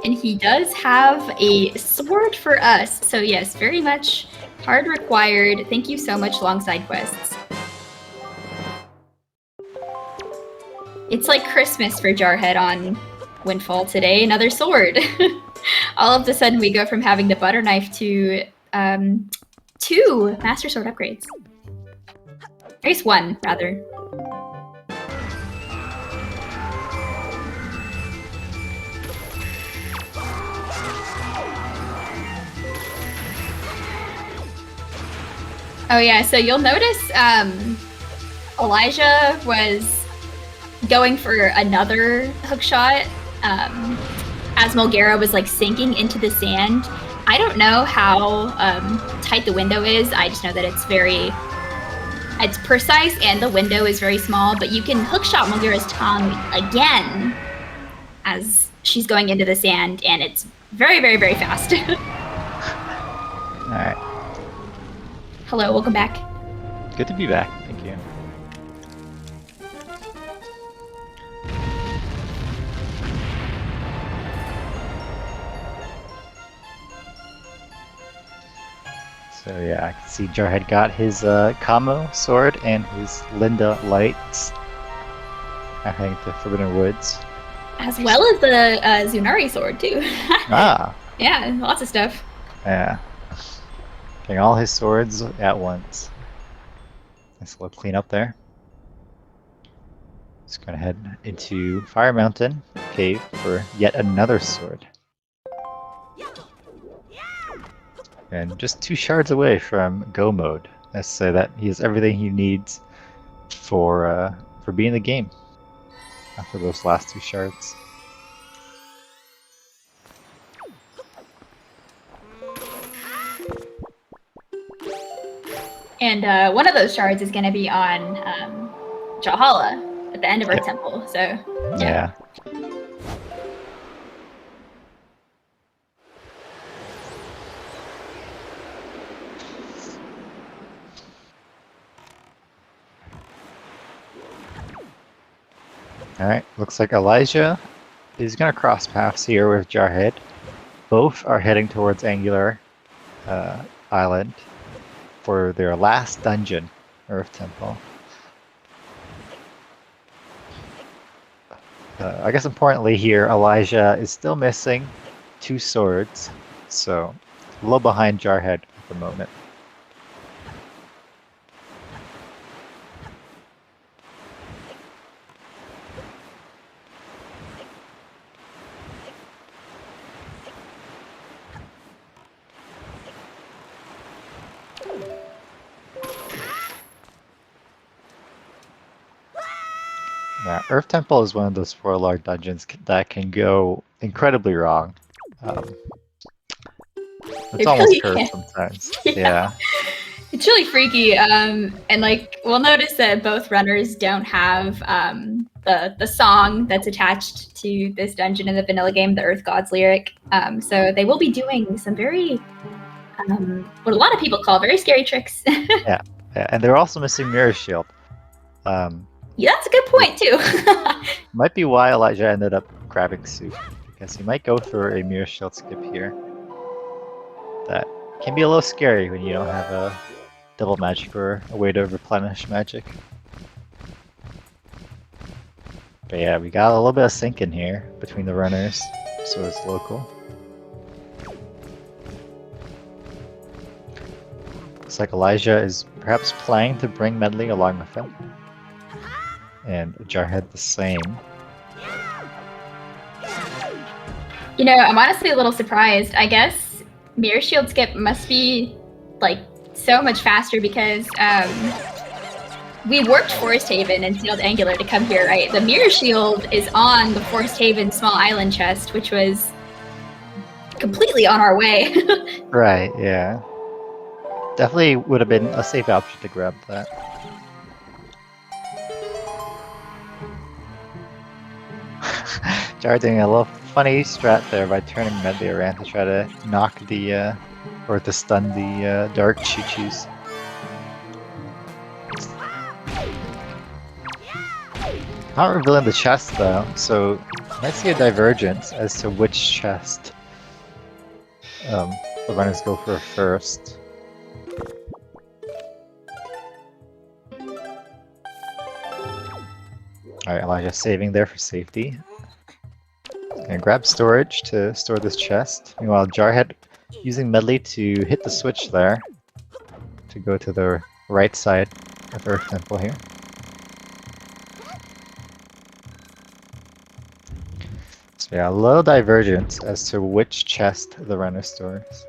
And he does have a sword for us. So yes, very much hard required. Thank you so much, long side quests. It's like Christmas for Jarhead on Windfall today. Another sword. All of a sudden we go from having the butter knife to 2 Master Sword upgrades. I guess 1, rather. Oh yeah, so you'll notice Elijah was going for another hookshot as Mulgara was like sinking into the sand. I don't know how tight the window is. I just know that it's precise and the window is very small, but you can hookshot Mulgara's tongue again as she's going into the sand, and it's very, very, very fast. All right. Hello, welcome back. Good to be back. Thank you. So yeah, I can see Jarhead got his Kamo sword and his Linda lights. Now heading to Forbidden Woods. As well as the Zunari sword too. Ah. Yeah, lots of stuff. Yeah. Getting all his swords at once. Nice little cleanup there. Just gonna head into Fire Mountain Cave for yet another sword. And just 2 shards away from Go mode. Let's say that he has everything he needs for being in the game after those last 2 shards. And one of those shards is going to be on Jahala at the end of our temple. So yeah. Alright, looks like Elijah is going to cross paths here with Jarhead. Both are heading towards Angular Island for their last dungeon, Earth Temple. I guess importantly here, Elijah is still missing 2 swords, so a little behind Jarhead at the moment. Yeah, Earth Temple is one of those 4 large dungeons that can go incredibly wrong. It's almost really cursed can. sometimes. Yeah. It's really freaky. And like we'll notice that both runners don't have the song that's attached to this dungeon in the vanilla game, the Earth Gods lyric. So they will be doing some very what a lot of people call very scary tricks. Yeah, and they're also missing Mirror Shield. Yeah, that's a good point too. Might be why Elijah ended up grabbing Soup, because he might go for a Mirror Shield skip here. That can be a little scary when you don't have a double magic or a way to replenish magic. But yeah, we got a little bit of sync in here between the runners, so it's local. Looks like Elijah is perhaps planning to bring Medley along with him. And Jarhead the same. You know, I'm honestly a little surprised. I guess Mirror Shield skip must be like so much faster because we warped Forest Haven and sealed Angular to come here, right? The mirror shield is on the Forest Haven small island chest, which was completely on our way. Right, yeah. Definitely would have been a safe option to grab that. Jar doing a little funny strat there by turning Medley around to try to knock the, or to stun the dark choo-choos. Not revealing the chest though, so I might see a divergence as to which chest the runners go for first. Alright, Elijah saving there for safety. Gonna grab storage to store this chest. Meanwhile, Jarhead using Medley to hit the switch there to go to the right side of Earth Temple here. So yeah, a little divergence as to which chest the runner stores.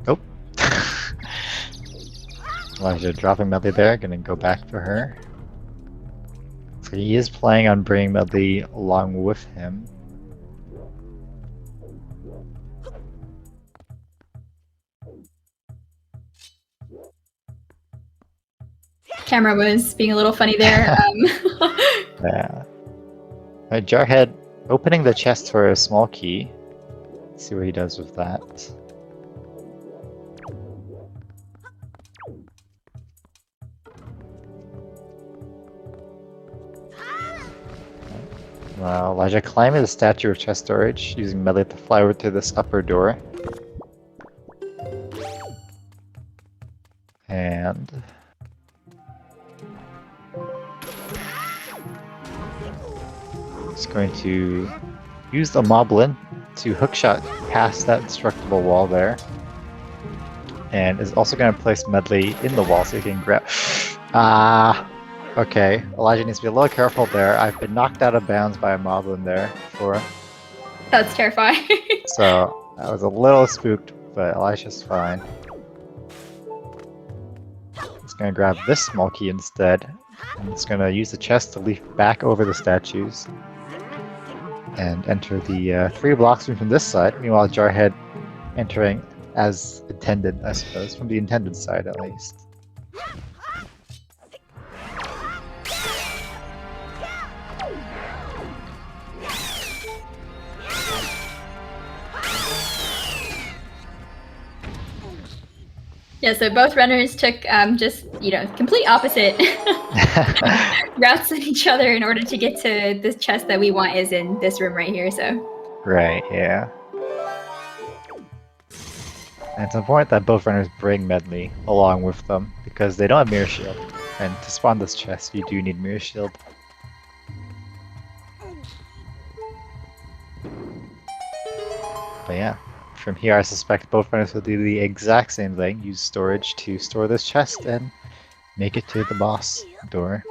Oh. Elijah dropping Medley there, gonna go back for her. So he is planning on bringing Medley along with him. Camera was being a little funny there. Yeah. Alright, Jarhead opening the chest for a small key. Let's see what he does with that. Well, Elijah climbing the statue of chest storage, using Medley to fly over to this upper door. And he's going to use the Moblin to hookshot past that destructible wall there. And is also going to place Medley in the wall so he can grab... Okay, Elijah needs to be a little careful there. I've been knocked out of bounds by a Moblin there before. That's terrifying. So, I was a little spooked, but Elijah's fine. He's gonna grab this small key instead. And it's gonna use the chest to leap back over the statues. And enter the 3 blocks from this side. Meanwhile, Jarhead entering as intended, I suppose. From the intended side, at least. Yeah, so both runners took just, complete opposite routes than each other in order to get to this chest that we want is in this room right here, so. Right, yeah. And it's important that both runners bring Medley along with them, because they don't have Mirror Shield. And to spawn this chest, you do need Mirror Shield. But yeah. From here, I suspect both runners will do the exact same thing, use storage to store this chest and make it to the boss door.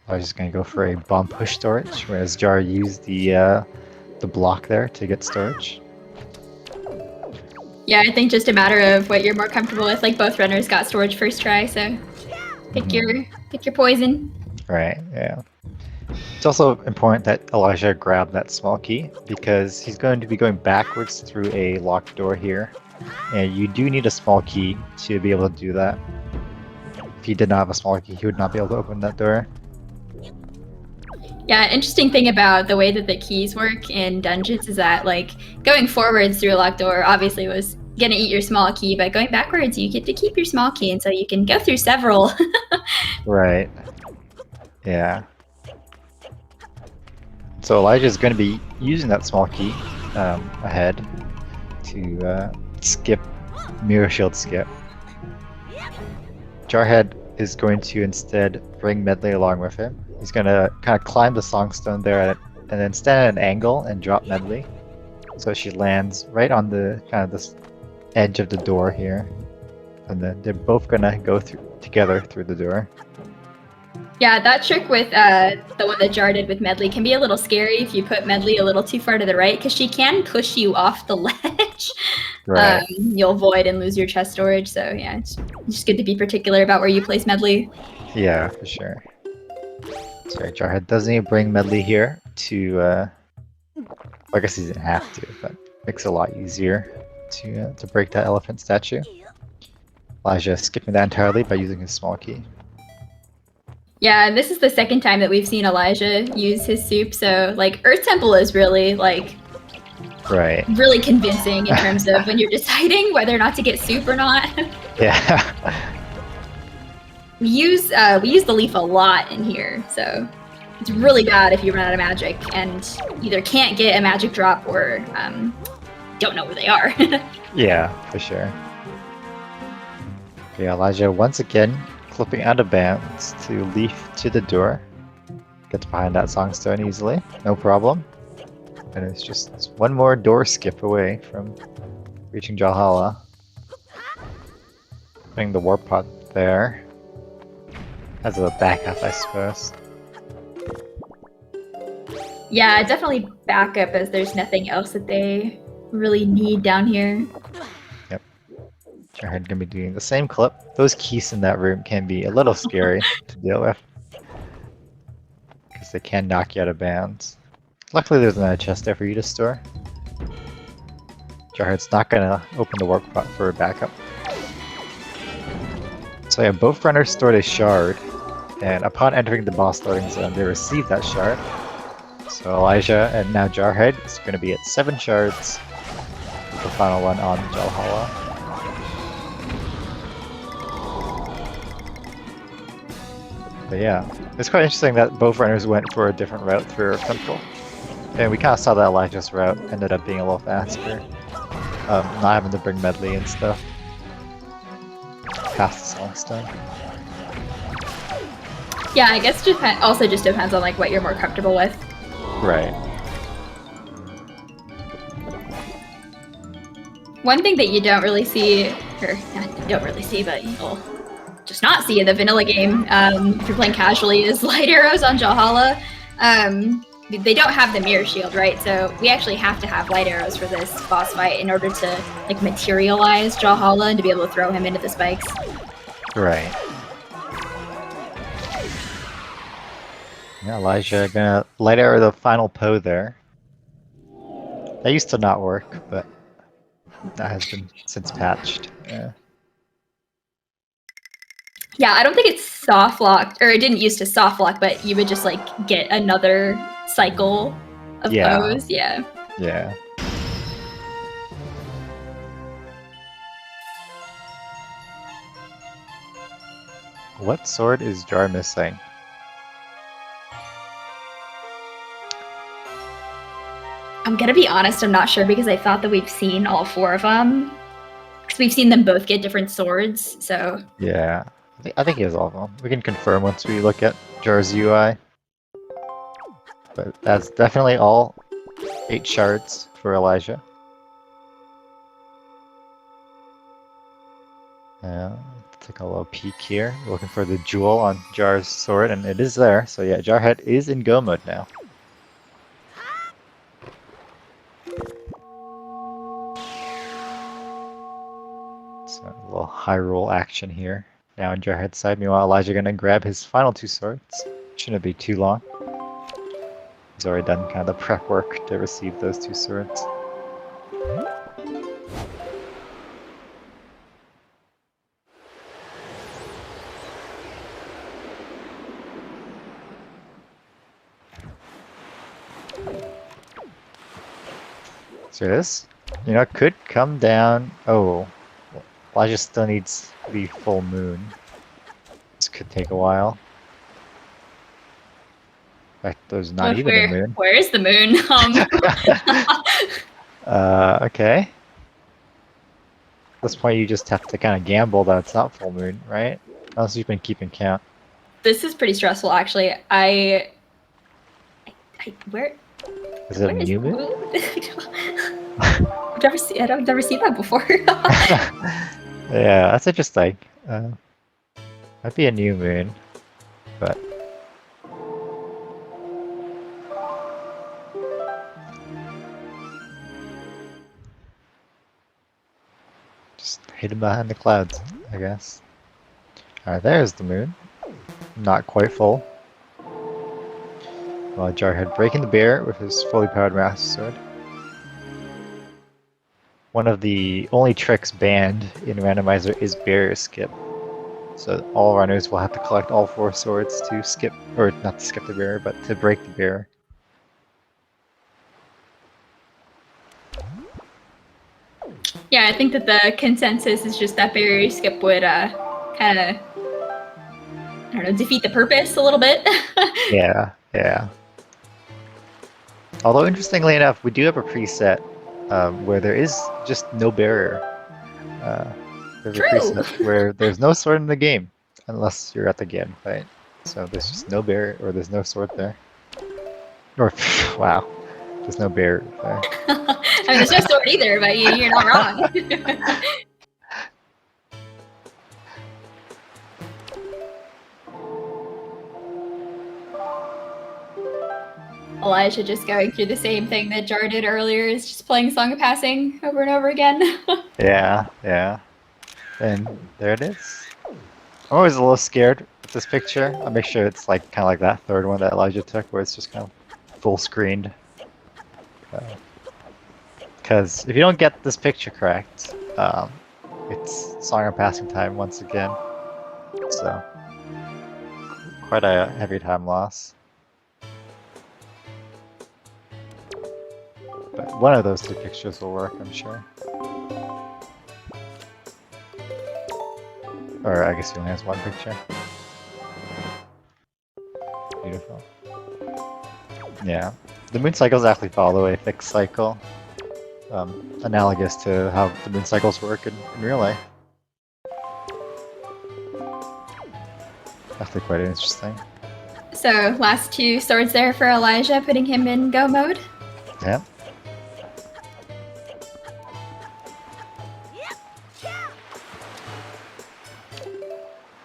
I was just gonna go for a bomb push storage, whereas Jar used the block there to get storage. Yeah, I think just a matter of what you're more comfortable with. Like both runners got storage first try, so pick your poison. Right, yeah. It's also important that Elijah grab that small key, because he's going to be going backwards through a locked door here. And you do need a small key to be able to do that. If he did not have a small key, he would not be able to open that door. Yeah, interesting thing about the way that the keys work in dungeons is that, like, going forwards through a locked door obviously was gonna eat your small key, but going backwards you get to keep your small key, and so you can go through several. Right. Yeah. So Elijah's going to be using that small key ahead to skip Mirror Shield skip. Jarhead is going to instead bring Medley along with him. He's going to kind of climb the Songstone there and then stand at an angle and drop Medley. So she lands right on the kind of this edge of the door here. And then they're both gonna go together through the door. Yeah, that trick with the one that Jar did with Medley can be a little scary if you put Medley a little too far to the right, because she can push you off the ledge. Right. You'll void and lose your chest storage, so yeah, it's just good to be particular about where you place Medley. Yeah, for sure. Sorry, Jarhead doesn't need to bring Medley here to, I guess he doesn't have to, but makes it a lot easier to break that elephant statue. Elijah skipping that entirely by using his small key. Yeah, and this is the second time that we've seen Elijah use his soup, so like Earth Temple is really like Right. really convincing in terms of when you're deciding whether or not to get soup or not. Yeah. we use the leaf a lot in here, so it's really bad if you run out of magic and either can't get a magic drop or don't know where they are. Yeah, for sure. Yeah, Elijah once again clipping out of bounds to leaf to the door. Gets behind that songstone easily, no problem. And it's just one more door skip away from reaching Jalhalla. Putting the warp pod there. As a backup, I suppose. Yeah, definitely backup as there's nothing else that they really need down here. Yep. Jarhead gonna be doing the same clip. Those keys in that room can be a little scary to deal with. Because they can knock you out of bounds. Luckily there's another chest there for you to store. Jarhead's not gonna open the warp pot for a backup. So yeah, both runners stored a shard, and upon entering the boss loading zone, they receive that shard. So Elijah and now Jarhead is going to be at 7 shards, with the final one on Jalhalla. But yeah, it's quite interesting that both runners went for a different route through Earth Temple. And we kind of saw that Elijah's route ended up being a little faster. Not having to bring Medley and stuff. Past the Songstone. Yeah, I guess also just depends on like what you're more comfortable with. Right. One thing that you don't really see, or don't really see, but you'll just not see in the vanilla game, if you're playing casually, is light arrows on Jalhalla. They don't have the mirror shield, right? So we actually have to have light arrows for this boss fight in order to like materialize Jalhalla and to be able to throw him into the spikes. Right. Yeah, Elijah gonna light arrow the final Poe there. That used to not work, but that has been since patched. Yeah. Yeah, I don't think it's soft locked, or it didn't used to soft lock, but you would just like get another cycle of Poes. Yeah. Yeah. What sword is Jar missing? I'm gonna be honest, I'm not sure because I thought that we've seen all 4 of them. Because we've seen them both get different swords, so... Yeah. I think he has all of them. We can confirm once we look at Jar's UI. But that's definitely all 8 shards for Elijah. Take a little peek here. Looking for the jewel on Jar's sword, and it is there. So yeah, Jarhead is in go mode now. So a little high roll action here. Now on Jarhead's side. Meanwhile, Elijah gonna grab his final 2 swords. Shouldn't be too long. He's already done kind of the prep work to receive those 2 swords. So this, could come down. Oh, Elijah still needs the full moon. This could take a while. In fact, there's not even a moon. Where is the moon? Okay. At this point, you just have to kind of gamble that it's not full moon, right? Unless you've been keeping count. This is pretty stressful, actually. Where is it a new moon? I've never seen that before. Yeah, that's interesting. Might be a new moon, but just hidden behind the clouds, I guess. Alright, there's the moon. Not quite full. While Jarhead breaking the bear with his fully powered Master Sword. One of the only tricks banned in Randomizer is barrier skip. So all runners will have to collect all 4 swords to skip, or not to skip the barrier, but to break the barrier. Yeah, I think that the consensus is just that barrier skip would kind of, I don't know, defeat the purpose a little bit. Yeah. Although interestingly enough, we do have a preset where there is just no barrier. There's True. a preset where there's no sword in the game, unless you're at the game fight. So there's just no barrier, or there's no sword there. Or, wow, there's no barrier there. I mean, there's no sword either, but you're not wrong. Elijah just going through the same thing that Jar did earlier, is just playing Song of Passing over and over again. Yeah. And there it is. I'm always a little scared with this picture. I'll make sure it's like kind of like that third one that Elijah took, where it's just kind of full screened. Because if you don't get this picture correct, it's Song of Passing time once again. So quite a heavy time loss. But one of those 2 pictures will work, I'm sure. Or I guess he only has 1 picture. Beautiful. Yeah. The moon cycles actually follow a fixed cycle. Analogous to how the moon cycles work in real life. Actually quite interesting. So, last 2 swords there for Elijah, putting him in go mode. Yeah.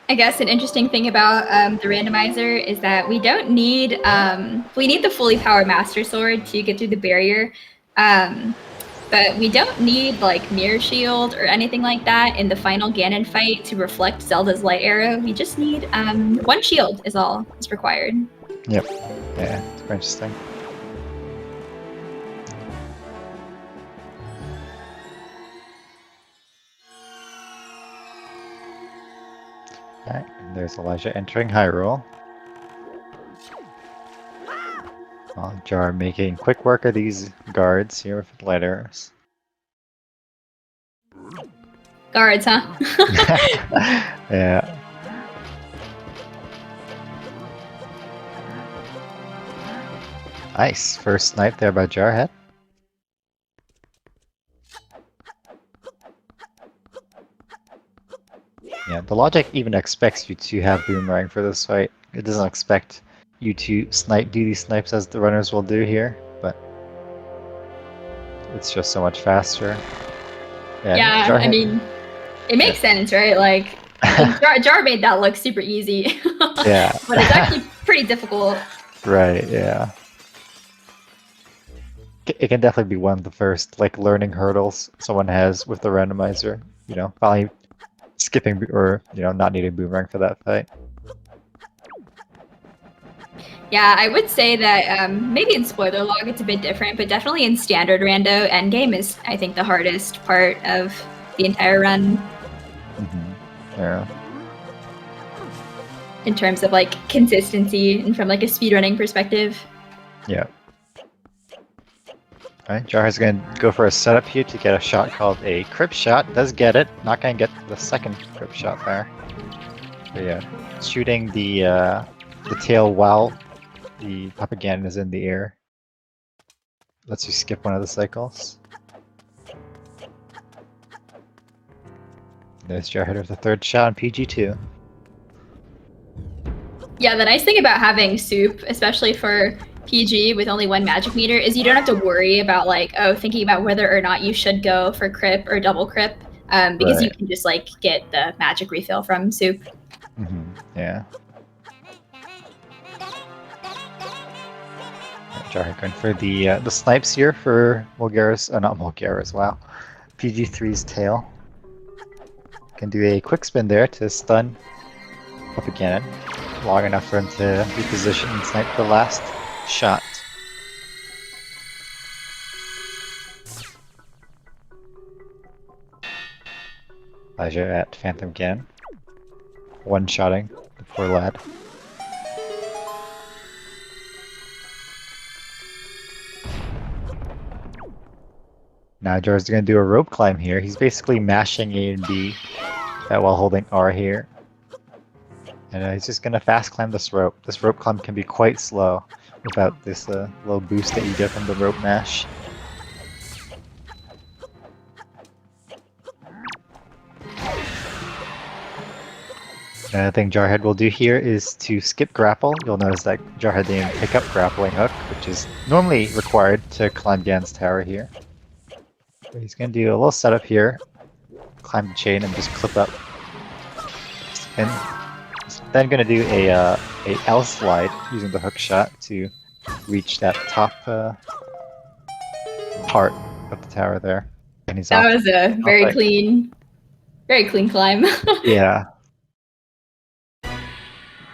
I guess an interesting thing about the randomizer is that we don't need, we need the fully powered Master Sword to get through the barrier, but we don't need like Mirror Shield or anything like that in the final Ganon fight to reflect Zelda's light arrow. We just need 1 shield is all that's required. Yep. Yeah, it's quite interesting. Alright, and there's Elijah entering Hyrule. While Jar making quick work of these guards here with light arrows. Guards, huh? Yeah. Nice. First snipe there by Jarhead. Yeah, the logic even expects you to have Boomerang for this fight. It doesn't expect you to do these snipes as the runners will do here, but it's just so much faster. Yeah, I mean, it makes sense, right? Like, Jar made that look super easy. Yeah. But it's actually pretty difficult. Right, yeah. It can definitely be one of the first, like, learning hurdles someone has with the randomizer. You know, finally skipping or, you know, not needing Boomerang for that fight. Yeah, I would say that maybe in spoiler log it's a bit different, but definitely in standard rando endgame is, I think, the hardest part of the entire run. Mm-hmm. Yeah. In terms of like consistency and from like a speedrunning perspective. Yeah. Alright, Jarhead's gonna go for a setup here to get a shot called a crypt shot. Does get it. Not gonna get the second crypt shot there. But yeah, shooting the tail while the Papagan is in the air. Lets you skip one of the cycles. There's Jarhead with the third shot on PG2. Yeah, the nice thing about having soup, especially for PG with only one magic meter is you don't have to worry about like, thinking about whether or not you should go for crip or double crip, because you Right. can just like get the magic refill from soup. Yeah. Jarhead going for the snipes here for Mulgara's, not Mulgara's, wow. PG3's tail. Can do a quick spin there to stun up again. Long enough for him to reposition and snipe the last shot. Elijah at Phantom Cannon. One-shotting the poor lad. Now Jar's going to do a rope climb here. He's basically mashing A and B while holding R here. And he's just going to fast climb this rope. This rope climb can be quite slow without this little boost that you get from the rope mash. Another thing Jarhead will do here is to skip grapple. You'll notice that Jarhead didn't pick up grappling hook, which is normally required to climb Gan's tower here. So he's going to do a little setup here, climb the chain and just clip up. And he's then going to do a L slide using the hook shot to reach that top part of the tower there. And he's That was a very clean climb. Yeah.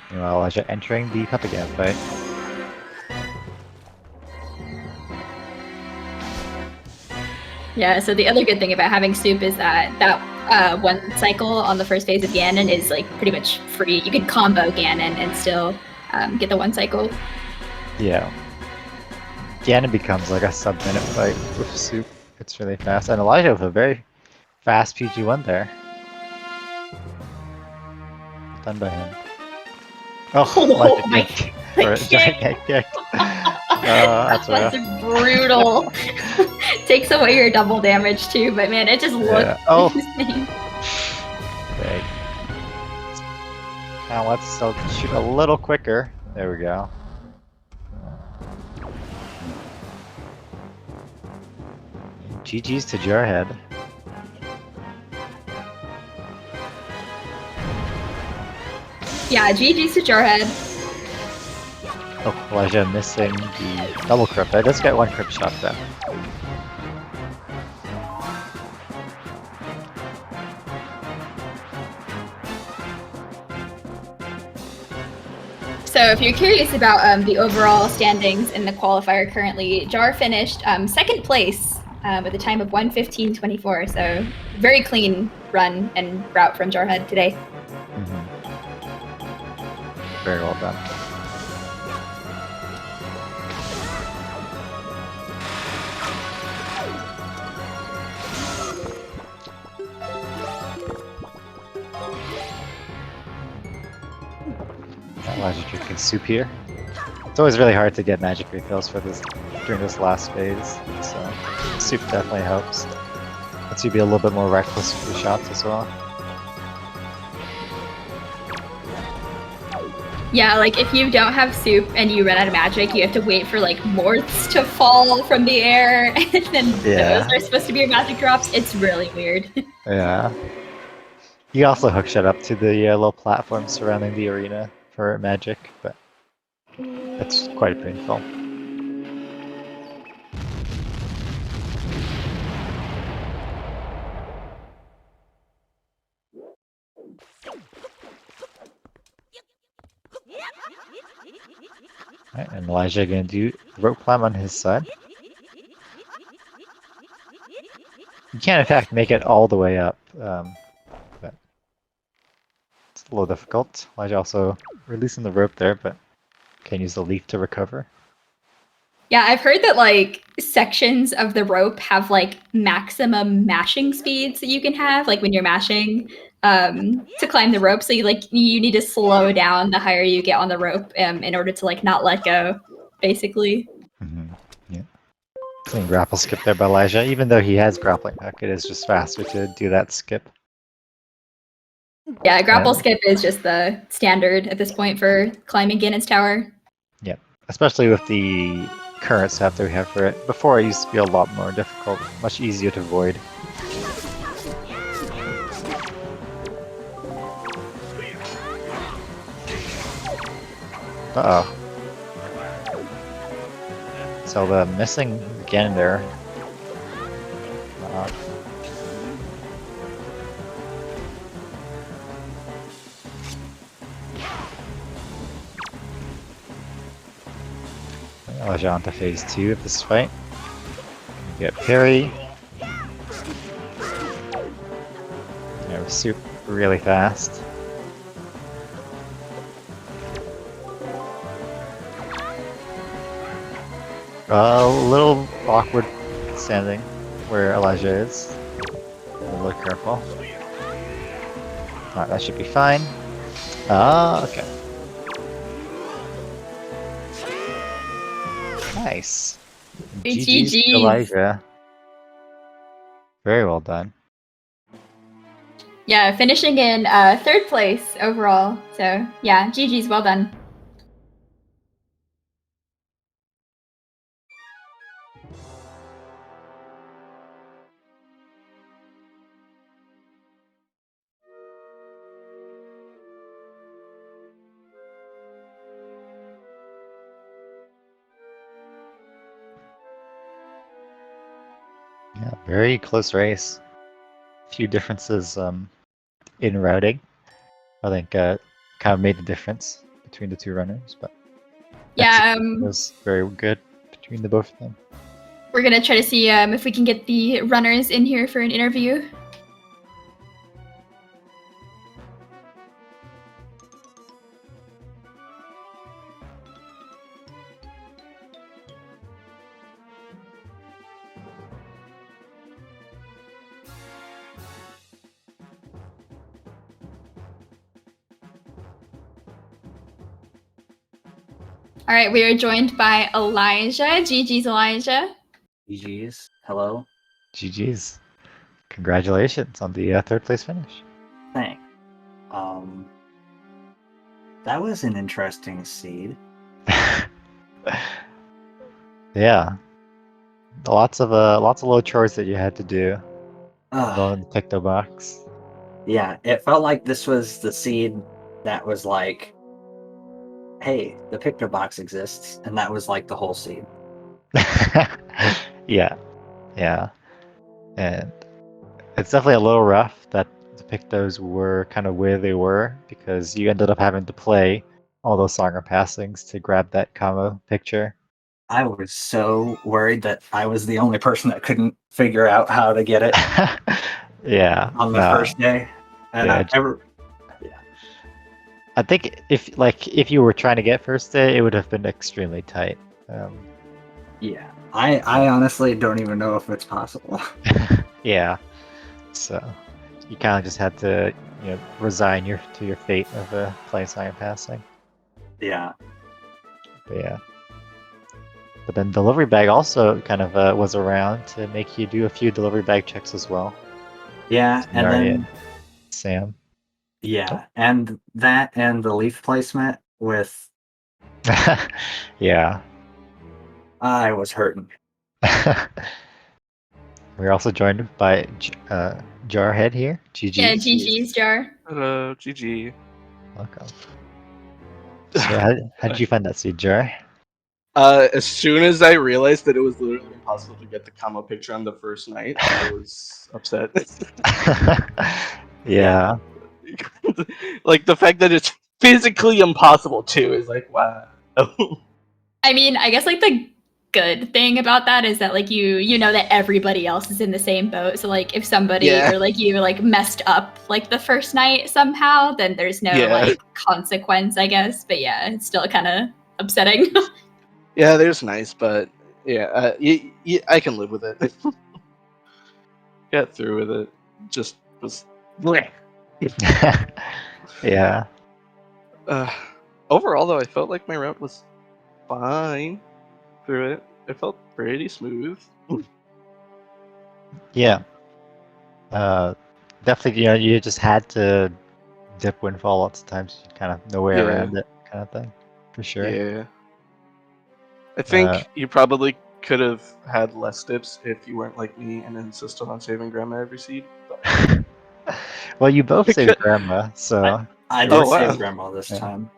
Meanwhile, Elijah entering the Puppet fight. Yeah, so the other good thing about having soup is that one cycle on the first phase of Ganon is like pretty much free. You can combo Ganon and still get the one cycle. Yeah. Ganon becomes like a sub-minute fight with soup. It's really fast. And Elijah with a very fast PG1 there. Done by him. Oh, my giant kick. That's brutal. Takes away your double damage too, but man, it just looks insane. Okay. Now let's still shoot a little quicker. There we go. GG's to Jarhead. Yeah, GG's to Jarhead. Oh, Elijah missing the double crypt. I just got one crypt shot though. So if you're curious about the overall standings in the qualifier currently, Jar finished second place with a time of 1:15.24. So very clean run and route from Jarhead today. Very well done. Elijah drinking soup here. It's always really hard to get magic refills for this during this last phase, so soup definitely helps. Lets you be a little bit more reckless with the shots as well. Yeah, like if you don't have soup and you run out of magic, you have to wait for like morths to fall from the air, and then those are supposed to be your magic drops. It's really weird. Yeah. You also hook shot up to the little platform surrounding the arena for magic, but it's quite painful. Right, and Elijah gonna do rope climb on his side. You can in fact make it all the way up, but it's a little difficult. Elijah also releasing the rope there, but can use the leaf to recover. Yeah, I've heard that like sections of the rope have like maximum mashing speeds that you can have, like when you're mashing to climb the rope. So you need to slow down the higher you get on the rope in order to like not let go, basically. Yeah. Clean grapple skip there by Elijah. Even though he has grappling hook, it is just faster to do that skip. Yeah, grapple skip is just the standard at this point for climbing Ganon's tower. Yep. especially with the current setup that we have for it. Before, it used to be a lot more difficult, much easier to avoid. Uh-oh. So the missing again there. I'll on to phase 2 of this fight. Get parry. Yeah, we're super really fast. A little awkward standing where Elijah is. A little careful. Alright, that should be fine. Okay. Nice. GG's to Elijah. Very well done. Yeah, finishing in 3rd place overall. So yeah, GG's, well done. Yeah, very close race. A few differences in routing. I think kind of made the difference between the two runners, but yeah, was very good between the both of them. We're gonna try to see if we can get the runners in here for an interview. All right, we are joined by Elijah. GG's, Elijah. GG's. Hello. GG's. Congratulations on the 3rd place finish. Thanks. That was an interesting seed. Yeah. Lots of little chores that you had to do. Go in the picto box. Yeah, it felt like this was the seed that was like, hey, the picto box exists, and that was like the whole seed. Yeah. And it's definitely a little rough that the pictos were kind of where they were, because you ended up having to play all those Songer passings to grab that combo picture. I was so worried that I was the only person that couldn't figure out how to get it. Yeah. On the first day. And yeah, I think if you were trying to get first day, it would have been extremely tight. Yeah. I honestly don't even know if it's possible. Yeah. So you kind of just had to, resign to your fate of playing Songer passing. Yeah. But yeah. But then delivery bag also kind of was around to make you do a few delivery bag checks as well. Yeah, and then Sam. Yeah, and that and the leaf placement with Yeah. I was hurting. We're also joined by Jarhead here. GG. Yeah, GG's, Jar. Hello, GG. Welcome. So how did you find that seed, Jar? As soon as I realized that it was literally impossible to get the combo picture on the first night, I was upset. Yeah. Like, the fact that it's physically impossible, too, is like, wow. I mean, I guess, like, the good thing about that is that, like, you know that everybody else is in the same boat. So, like, if somebody or, like, you, like, messed up, like, the first night somehow, then there's no, like, consequence, I guess. But, yeah, it's still kind of upsetting. Yeah, there's nice, but, yeah, I can live with it. Get through with it. Just was... Yeah. Overall, though, I felt like my route was fine through it. It felt pretty smooth. Yeah. Definitely, you just had to dip windfall lots of times. You kind of no way around it, kind of thing, for sure. Yeah. I think you probably could have had less dips if you weren't like me and insisted on saving grandma every seed. But... Well, you both saved grandma, so I did Oh, wow. save grandma this Yeah. time.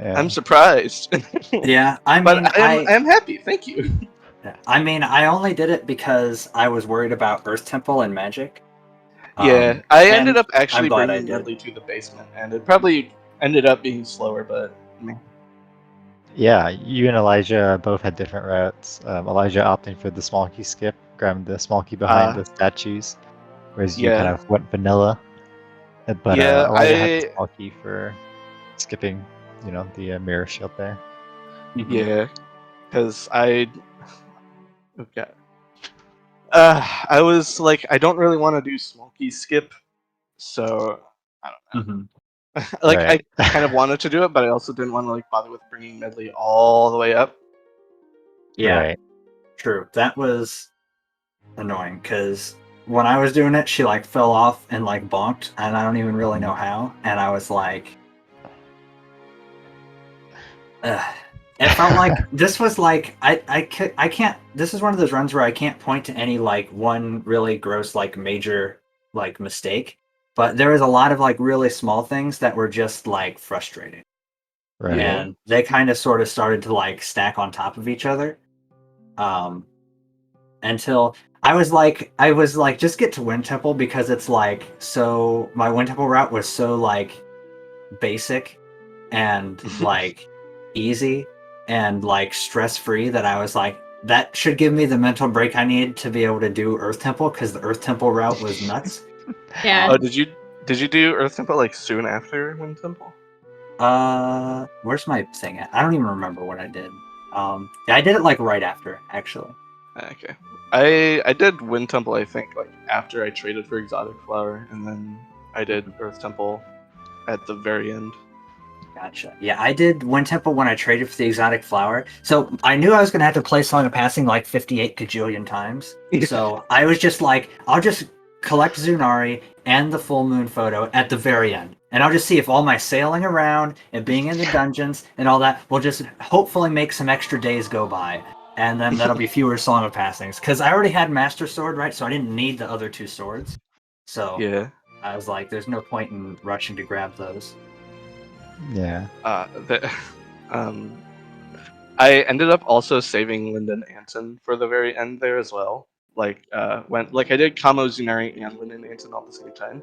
yeah. I'm surprised. Yeah, I mean, but I'm happy. Thank you. I mean, I only did it because I was worried about Earth Temple and magic. Yeah, I ended and up actually I'm glad I bringing did. Medley to the basement, and it probably ended up being slower, but Yeah, you and Elijah both had different routes. Elijah opting for the small key skip, grabbing the small key behind the statues, whereas you kind yeah. of went vanilla. But Yeah, Elijah had the small key for skipping, the mirror shield there. Yeah, because I was like, I don't really want to do small key skip, so I don't know. Like, Right. I kind of wanted to do it, but I also didn't want to like bother with bringing Medley all the way up. Yeah, Right. true. That was annoying because when I was doing it, she like fell off and like bonked, and I don't even really know how. And I was like, it felt like this was like I can't. This is one of those runs where I can't point to any like one really gross like major like mistake, but there was a lot of like really small things that were just like frustrating. Right. And they kind of sort of started to like stack on top of each other. Until I was like, just get to Wind Temple because it's like, so my Wind Temple route was so like basic and like easy and like stress free that I was like, that should give me the mental break I need to be able to do Earth Temple because the Earth Temple route was nuts. Yeah. Oh, did you do Earth Temple like soon after Wind Temple? Where's my thing at? I don't even remember what I did. I did it like right after, actually. Okay. I did Wind Temple, I think, like after I traded for Exotic Flower, and then I did Earth Temple at the very end. Gotcha. Yeah, I did Wind Temple when I traded for the Exotic Flower. So I knew I was going to have to play Song of Passing like 58 gajillion times. So I was just like, I'll just collect Zunari and the full moon photo at the very end. And I'll just see if all my sailing around and being in the dungeons and all that will just hopefully make some extra days go by. And then that'll be fewer Song of Passings. Because I already had Master Sword, right? So I didn't need the other two swords. So Yeah. I was like, there's no point in rushing to grab those. Yeah. I ended up also saving Lyndon Anton for the very end there as well. Like when I did Kamo Zunari and Lyndon Anton all at the same time.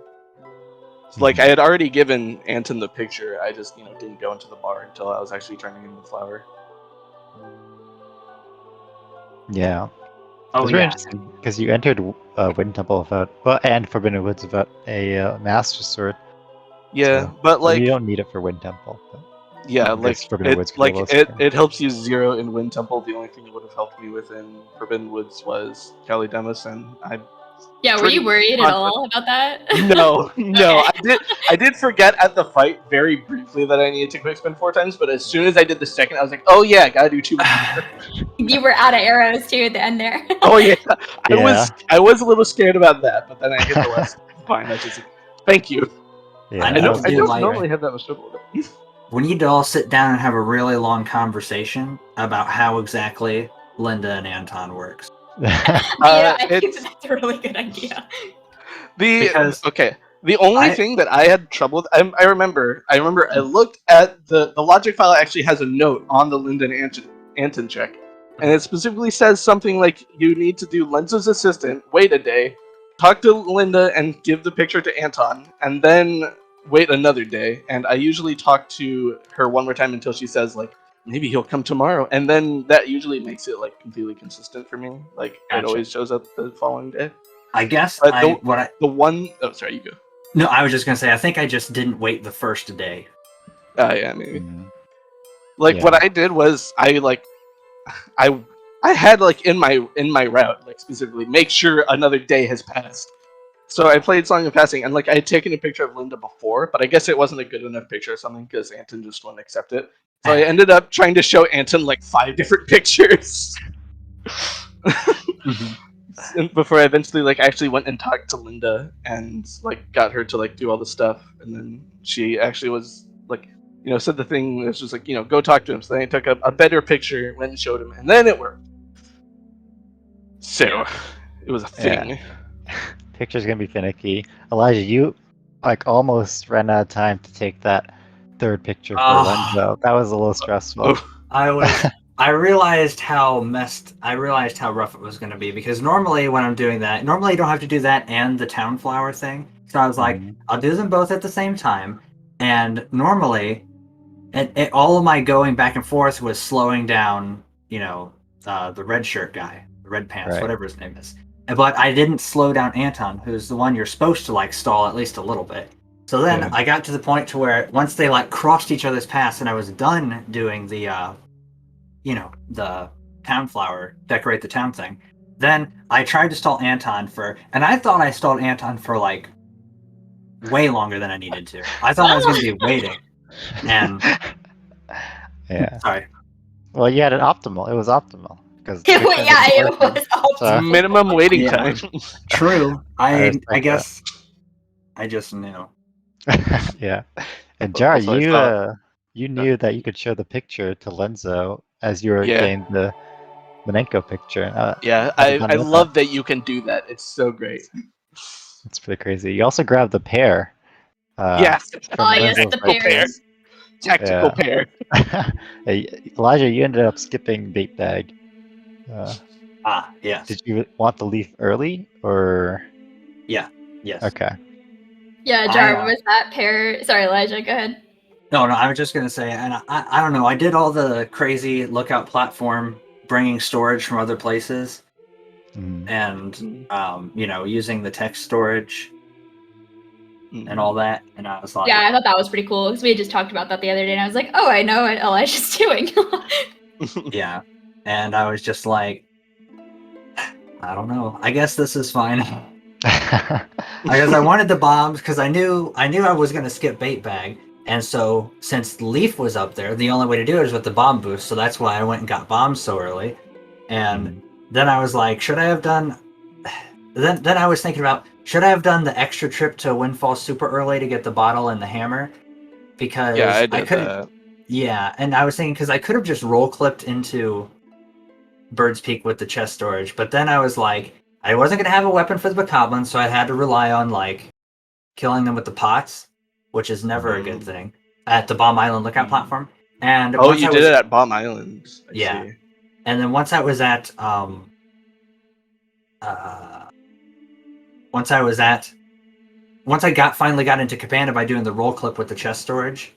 So, like I had already given Anton the picture, I just didn't go into the bar until I was actually turning in the flower. Yeah. Oh, It's very interesting because you entered Wind Temple and Forbidden Woods without a Master Sword. Yeah, So, but like you don't need it for Wind Temple. But yeah, I like guess Forbidden Woods could be a little it helps you zero in Wind Temple. The only thing that would have helped me within Forbidden Woods was Kali Demus, and Yeah, were you worried at all about that? No. Okay. I did forget at the fight very briefly that I needed to quick spin 4 times, but as soon as I did the second, I was like, oh yeah, gotta do 2 more. You were out of arrows too at the end there. Oh yeah, Yeah. I was a little scared about that, but then I hit the last fine. I was just like, thank you. Yeah, I I need don't to do, normally have that much trouble with it. We need to all sit down and have a really long conversation about how exactly Linda and Anton works. Yeah, I think It's that's a really good idea. Because the only thing that I had trouble with, I remember I looked at the logic file actually has a note on the Lyndon Anton check, and it specifically says something like you need to do Lenza's assistant, wait a day, talk to Linda and give the picture to Anton, and then wait another day. And I usually talk to her one more time until she says like maybe he'll come tomorrow, and then that usually makes it like completely consistent for me. Like Gotcha. it always shows up the following day. I guess the one oh sorry, you go. No, I was just gonna say I think I just didn't wait the first day. Yeah, maybe. Yeah. What I did was I had like in my route like specifically make sure another day has passed. So I played Song of Passing and like I had taken a picture of Linda before, but I guess it wasn't a good enough picture or something because Anton just wouldn't accept it. So I ended up trying to show Anton like 5 different pictures. Before I eventually like actually went and talked to Linda and like got her to like do all the stuff, and then she actually was like said the thing that's just like, go talk to him. So then I took a better picture, went and showed him, and then it worked. So it was a thing. Yeah. Picture's gonna be finicky. Elijah, you like almost ran out of time to take that third picture for Lenzo. That was a little stressful. I realized how rough it was going to be, because normally when I'm doing that, normally you don't have to do that and the town flower thing. So I was like, I'll do them both at the same time. And normally, all of my going back and forth was slowing down, the red shirt guy, the red pants, Right. whatever his name is. But I didn't slow down Anton, who's the one you're supposed to like stall at least a little bit. So then I got to the point to where once they like crossed each other's paths and I was done doing the the town flower, decorate the town thing, then I tried to stall Anton and I thought I stalled Anton for like way longer than I needed to. I thought I was going to be waiting. And sorry. Well, you had it optimal. It was optimal because it was so. Minimum waiting time. True. I guess I just knew. Yeah. And Jar, Also, you knew that you could show the picture to Lenzo as you were getting the Manenko picture. I love that you can do that. It's so great. It's pretty crazy. You also grabbed the pair. Yes, the pair. Tactical pair. Elijah, you ended up skipping bait bag. Yeah. Did you want the leaf early or? Yeah. Yes. Okay. Yeah, Jar, was that pair? Sorry, Elijah, go ahead. No, I was just gonna say, and I don't know. I did all the crazy lookout platform, bringing storage from other places, and using the text storage and all that. And I was like, yeah, I thought that was pretty cool because we had just talked about that the other day, and I was like, oh, I know what Elijah's doing. yeah, and I was just like, I don't know. I guess this is fine. Because I wanted the bombs, because I knew I was gonna skip bait bag. And so, since Leaf was up there, the only way to do it is with the bomb boost. So that's why I went and got bombs so early. And then I was like, should I have done? Then I was thinking about, should I have done the extra trip to Windfall super early to get the bottle and the hammer? Because I couldn't. Yeah, and I was thinking, because I could have just roll clipped into Bird's Peak with the chest storage, but then I was like, I wasn't gonna have a weapon for the bokoblins, so I had to rely on like killing them with the pots, which is never a good thing, at the Bomb Island lookout platform. And you did it at Bomb Island. I see. And then once I was at once I finally got into Cabana by doing the roll clip with the chest storage,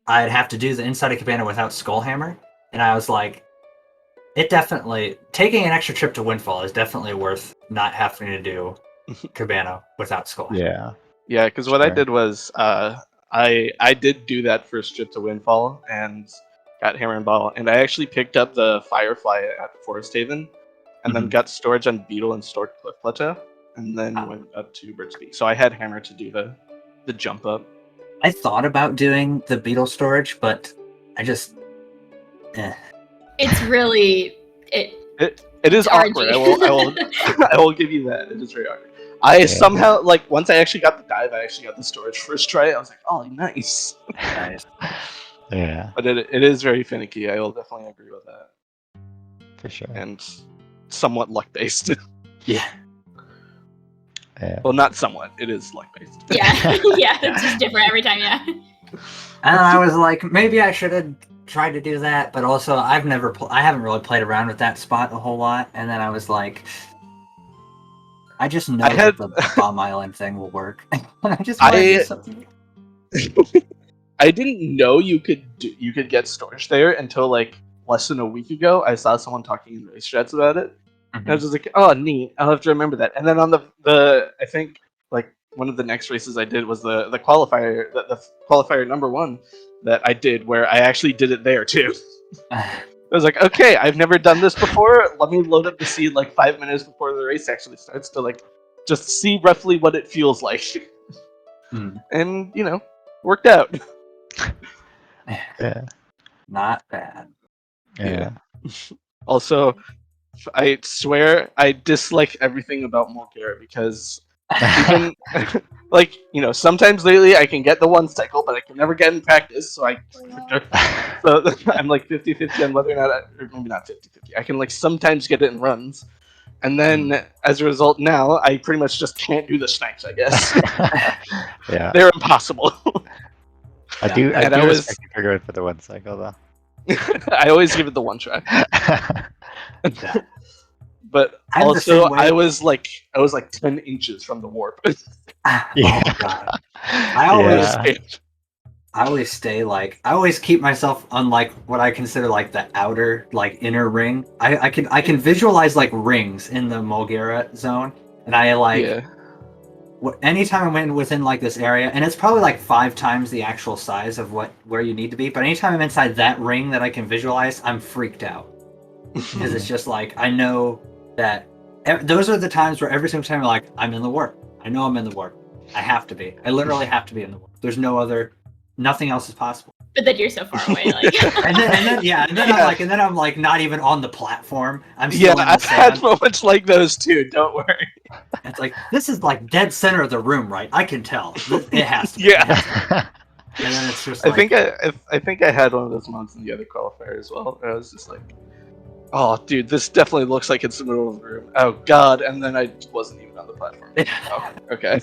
I'd have to do the inside of Cabana without Skullhammer, and I was like, taking an extra trip to Windfall is definitely worth not having to do Cabana without Skullhammer. Yeah, because what I did was I did do that first trip to Windfall and got Hammer and Bottle, and I actually picked up the Firefly at Forest Haven, and then got storage on Beetle and Stork Cliff Plateau, and then went up to Bird's Peak. So I had Hammer to do the jump up. I thought about doing the Beetle storage, but I just It's really it is awkward. I will give you that. It is very awkward. I somehow, like, once I actually got the dive, I actually got the storage first try. I was like, oh, nice. Nice. Yeah. But it is very finicky. I will definitely agree with that. For sure. And somewhat luck-based. Yeah. Well, not somewhat. It is luck-based. Yeah, it's just different every time, yeah. And I was like, maybe I should have tried to do that, but also I haven't really played around with that spot a whole lot. And then I was like, I just know that the Bomb Island thing will work. I just want to do something. I didn't know you could get storage there until like less than a week ago. I saw someone talking in race chats about it. And I was just like, oh, neat. I'll have to remember that. And then on the I think like one of the next races I did was the qualifier, the qualifier number 1 that I did, where I actually did it there too. I was like, okay, I've never done this before. Let me load up the seed like 5 minutes before the race actually starts to like just see roughly what it feels like. And worked out. Yeah. Not bad. Yeah. Also, I swear I dislike everything about Mulgara because Even like sometimes lately I can get the one cycle, but I can never get in practice. So I'm like 50-50 on whether or not, or maybe not 50-50. I can like sometimes get it in runs, and then as a result, now I pretty much just can't do the snipes. I guess Yeah. they're impossible. I do And I was- respect you for going for the one cycle though. I always give it the one try. Yeah. But I'm the also, same way. I was like 10 inches from the warp. Yeah. Oh god. I always Yeah. I always keep myself on like what I consider like the outer, like inner ring. I can visualize like rings in the Mulgera zone, and I like Yeah. anytime I'm within like this area, and it's probably like 5 times the actual size of where you need to be. But anytime I'm inside that ring that I can visualize, I'm freaked out because it's just like I know that those are the times where every single time you're like, I'm in the warp. I know I'm in the warp. I have to be. I literally have to be in the warp. There's nothing else is possible. But then you're so far away, like. And then I'm like not even on the platform. I'm still in the I've had sand. moments like those too. Don't worry. It's like this is like dead center of the room, right? I can tell. It has to. be. Yeah. And then it's just I like think I had one of those moments in the other qualifier as well. Where I was just like, oh, dude, this definitely looks like it's the middle of the room. Oh god, and then I wasn't even on the platform. Oh, okay.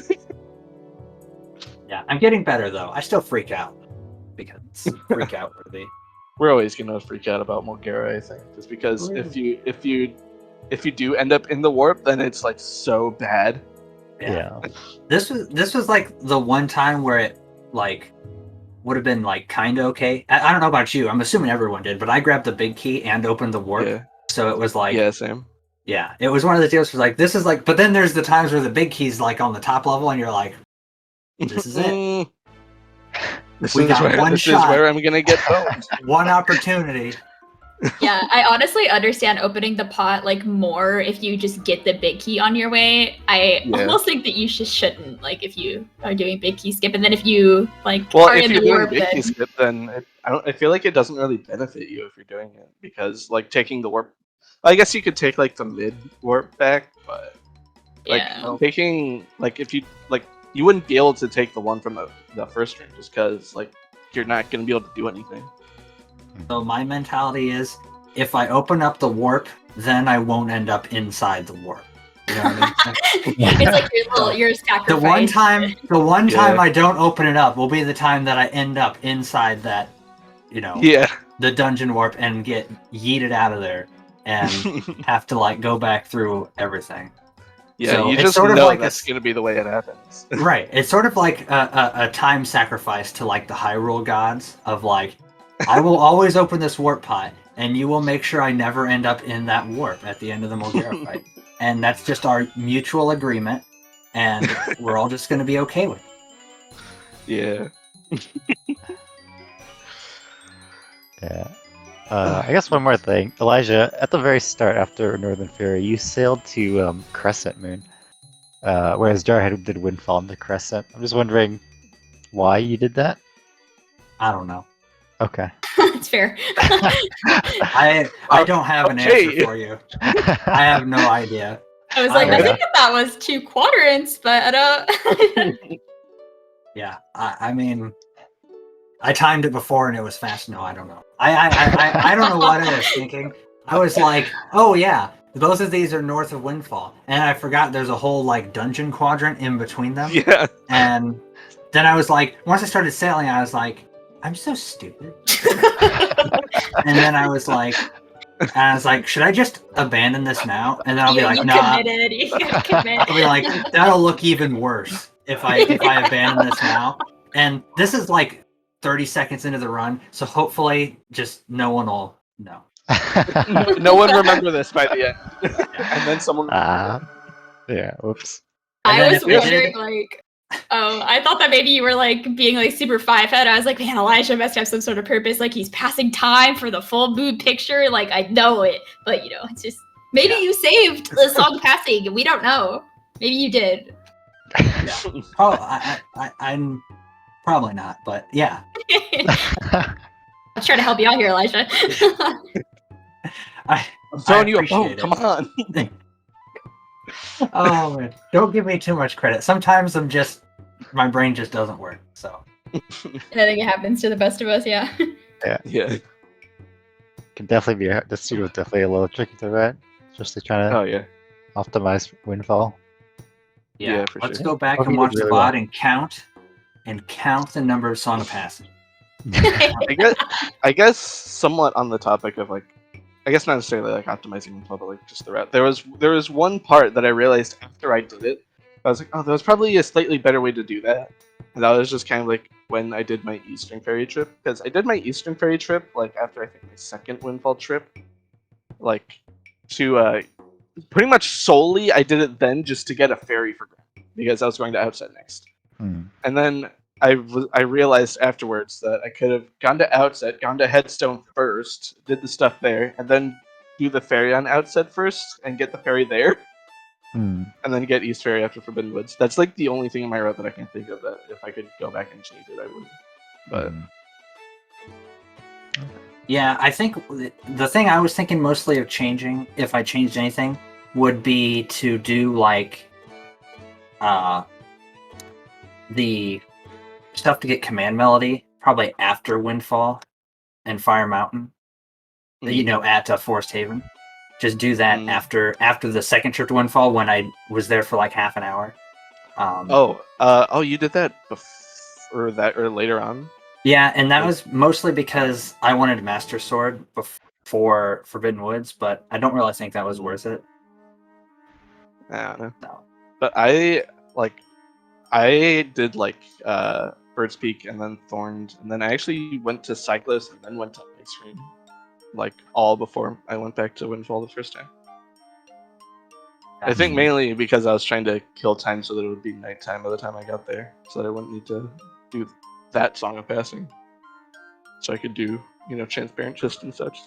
yeah, I'm getting better though. I still freak out because it's freak out worthy. We're always gonna freak out about Mulgera, I think, just because if you do end up in the warp, then it's like so bad. Yeah. This was like the one time where it like would have been like kind of okay. I don't know about you. I'm assuming everyone did, but I grabbed the big key and opened the warp. Yeah. So it was like Yeah, same. Yeah, it was one of the deals. Was like this is like, but then there's the times where the big key's like on the top level, and you're like, this is it. This We is got where one this shot. is where I'm gonna get boned. One opportunity. Yeah, I honestly understand opening the pot like more if you just get the big key on your way. I Yeah. almost think that you shouldn't, like, if you are doing big key skip, and then if you like Well, are if in you're the doing warp, big key then skip, then I feel like it doesn't really benefit you if you're doing it because like taking the warp. I guess you could take like the mid warp back, but like yeah. taking like if you like you wouldn't be able to take the one from the first ring just because like you're not gonna be able to do anything. So my mentality is, if I open up the warp, then I won't end up inside the warp. You know what I mean? It's like your sacrifice. The one time Yeah. I don't open it up will be the time that I end up inside that, Yeah. the dungeon warp and get yeeted out of there and have to like go back through everything. Yeah, So you it's just sort of know like that's gonna be the way it happens. Right. It's sort of like a time sacrifice to like the Hyrule gods of like, I will always open this warp pot, and you will make sure I never end up in that warp at the end of the Mulgera fight. And that's just our mutual agreement, and we're all just going to be okay with it. Yeah. Yeah. I guess one more thing. Elijah, at the very start after Northern Fury, you sailed to Crescent Moon, whereas Jarhead did Windfall into Crescent. I'm just wondering why you did that? I don't know. Okay. It's fair. I don't have an Okay. answer for you. I have no idea. I was like, I Yeah. think that was 2 quadrants, but I don't. Yeah, I mean, I timed it before and it was fast. No, I don't know. I don't know what I was thinking. I was like, oh yeah, both of these are north of Windfall, and I forgot there's a whole like dungeon quadrant in between them. Yeah. And then I was like, once I started sailing, I was like, I'm so stupid. And then I was like, should I just abandon this now? And then I'll be like, you nah. committed. You commit. I'll be like, that'll look even worse if I abandon this now. And this is like 30 seconds into the run, so hopefully just no one will know. No one remember this by the end. And then someone yeah, whoops. And I then was if we did wondering, it- like, oh, I thought that maybe you were like being like super 5-head. I was like, man, Elijah must have some sort of purpose. Like he's passing time for the full mood picture. Like I know it, but it's just maybe you saved the song passing. We don't know. Maybe you did. Oh, I'm probably not, but yeah. I'm trying to help you out here, Elijah. I I'm throwing you a appreciate bone. it. Come on. Oh man, don't give me too much credit. Sometimes my brain just doesn't work. So And I think it happens to the best of us, yeah. Yeah. Can definitely be the suit was definitely a little tricky to write. Especially trying Oh to yeah. optimize windfall. Yeah, for let's sure. go back Hope and you did watch the really VOD well. and count the number of Song of Passage. I guess somewhat on the topic of like, I guess not necessarily like optimizing windfall, but like just the route. There was one part that I realized after I did it. I was like, oh, there was probably a slightly better way to do that. And that was just kind of like when I did my Eastern Ferry trip, because I did my Eastern Ferry trip like after I think my second windfall trip, like to pretty much solely I did it then just to get a ferry for Grand because I was going to Outset next. Hmm. And then I realized afterwards that I could have gone to Outset, gone to Headstone first, did the stuff there, and then do the ferry on Outset first and get the ferry there, Hmm. and then get East Ferry after Forbidden Woods. That's like the only thing in my route that I can think of that if I could go back and change it, I would. But Hmm. Yeah, I think the thing I was thinking mostly of changing, if I changed anything, would be to do like the stuff to get command melody probably after Windfall and Fire Mountain. You know, at Forest Haven. Just do that after the second trip to Windfall when I was there for like half an hour. You did that before that or later on? Yeah, and that was mostly because I wanted Master Sword before Forbidden Woods, but I don't really think that was worth it. I don't know. No. But I did like Bird's Peak and then Thorned, and then I actually went to Cyclist and then went to Ice Cream, like all before I went back to Windfall the first time. I think mainly because I was trying to kill time so that it would be nighttime by the time I got there, so that I wouldn't need to do that Song of Passing, so I could do Transparent Fist and such.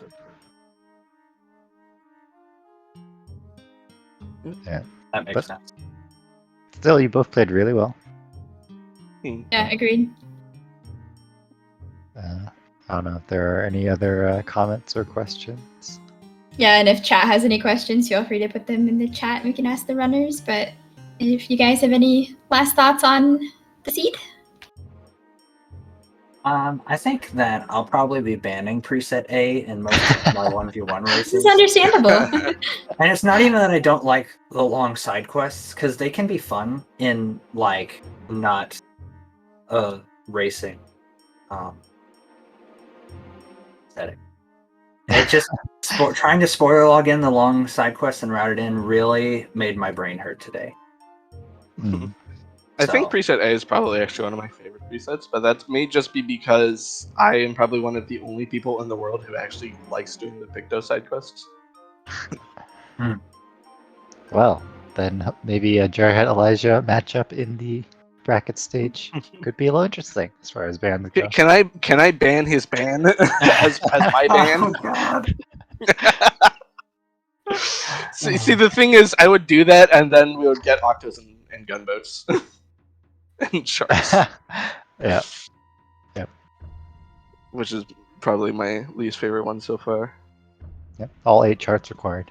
Yeah. That makes sense. Still, you both played really well. Yeah, agreed. I don't know if there are any other comments or questions. Yeah, and if chat has any questions, feel free to put them in the chat. We can ask the runners. But if you guys have any last thoughts on the seed? I think that I'll probably be banning preset A in most of my 1v1 races. This is understandable. And it's not even that I don't like the long side quests, because they can be fun in, like, not racing setting. It just, trying to spoiler log in the long side quests and route it in really made my brain hurt today. I think preset A is probably actually one of my favorite presets, but that may just be because I am probably one of the only people in the world who actually likes doing the Picto side quests. Well, then maybe a Jarhead Elijah matchup in the bracket stage could be a little interesting as far as bans go. Can I ban his ban as my ban? Oh god. See, the thing is, I would do that, and then we would get Octos and gunboats and sharks. Yeah. Which is probably my least favorite one so far. Yep. All 8 charts required.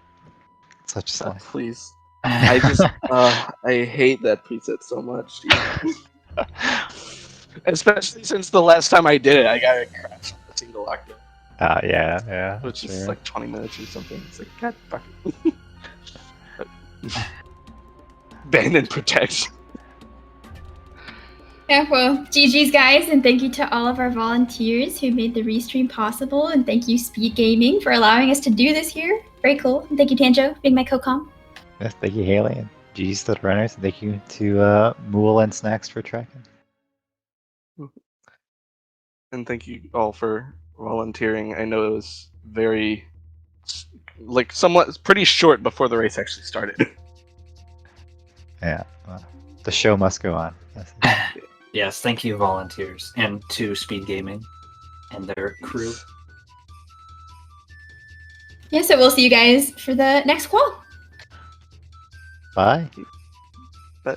Such a life. Please. I just I hate that preset so much. Especially since the last time I did it, I got a crash on a single Octo. Yeah. Which is like 20 minutes or something. It's like, god fuck it. Ban and protect. Yeah, well, GG's guys, and thank you to all of our volunteers who made the restream possible, and thank you SpeedGaming for allowing us to do this here. Very cool. And thank you Tanjo for being my co-com. Yes, thank you Haley, and GG's to the runners, and thank you to Mool and Snacks for tracking. And thank you all for volunteering. I know it was very, somewhat pretty short before the race actually started. Yeah, well, the show must go on. Yes, thank you, volunteers, and to SpeedGaming and their crew. Yeah, so we'll see you guys for the next qual. Bye. Bye.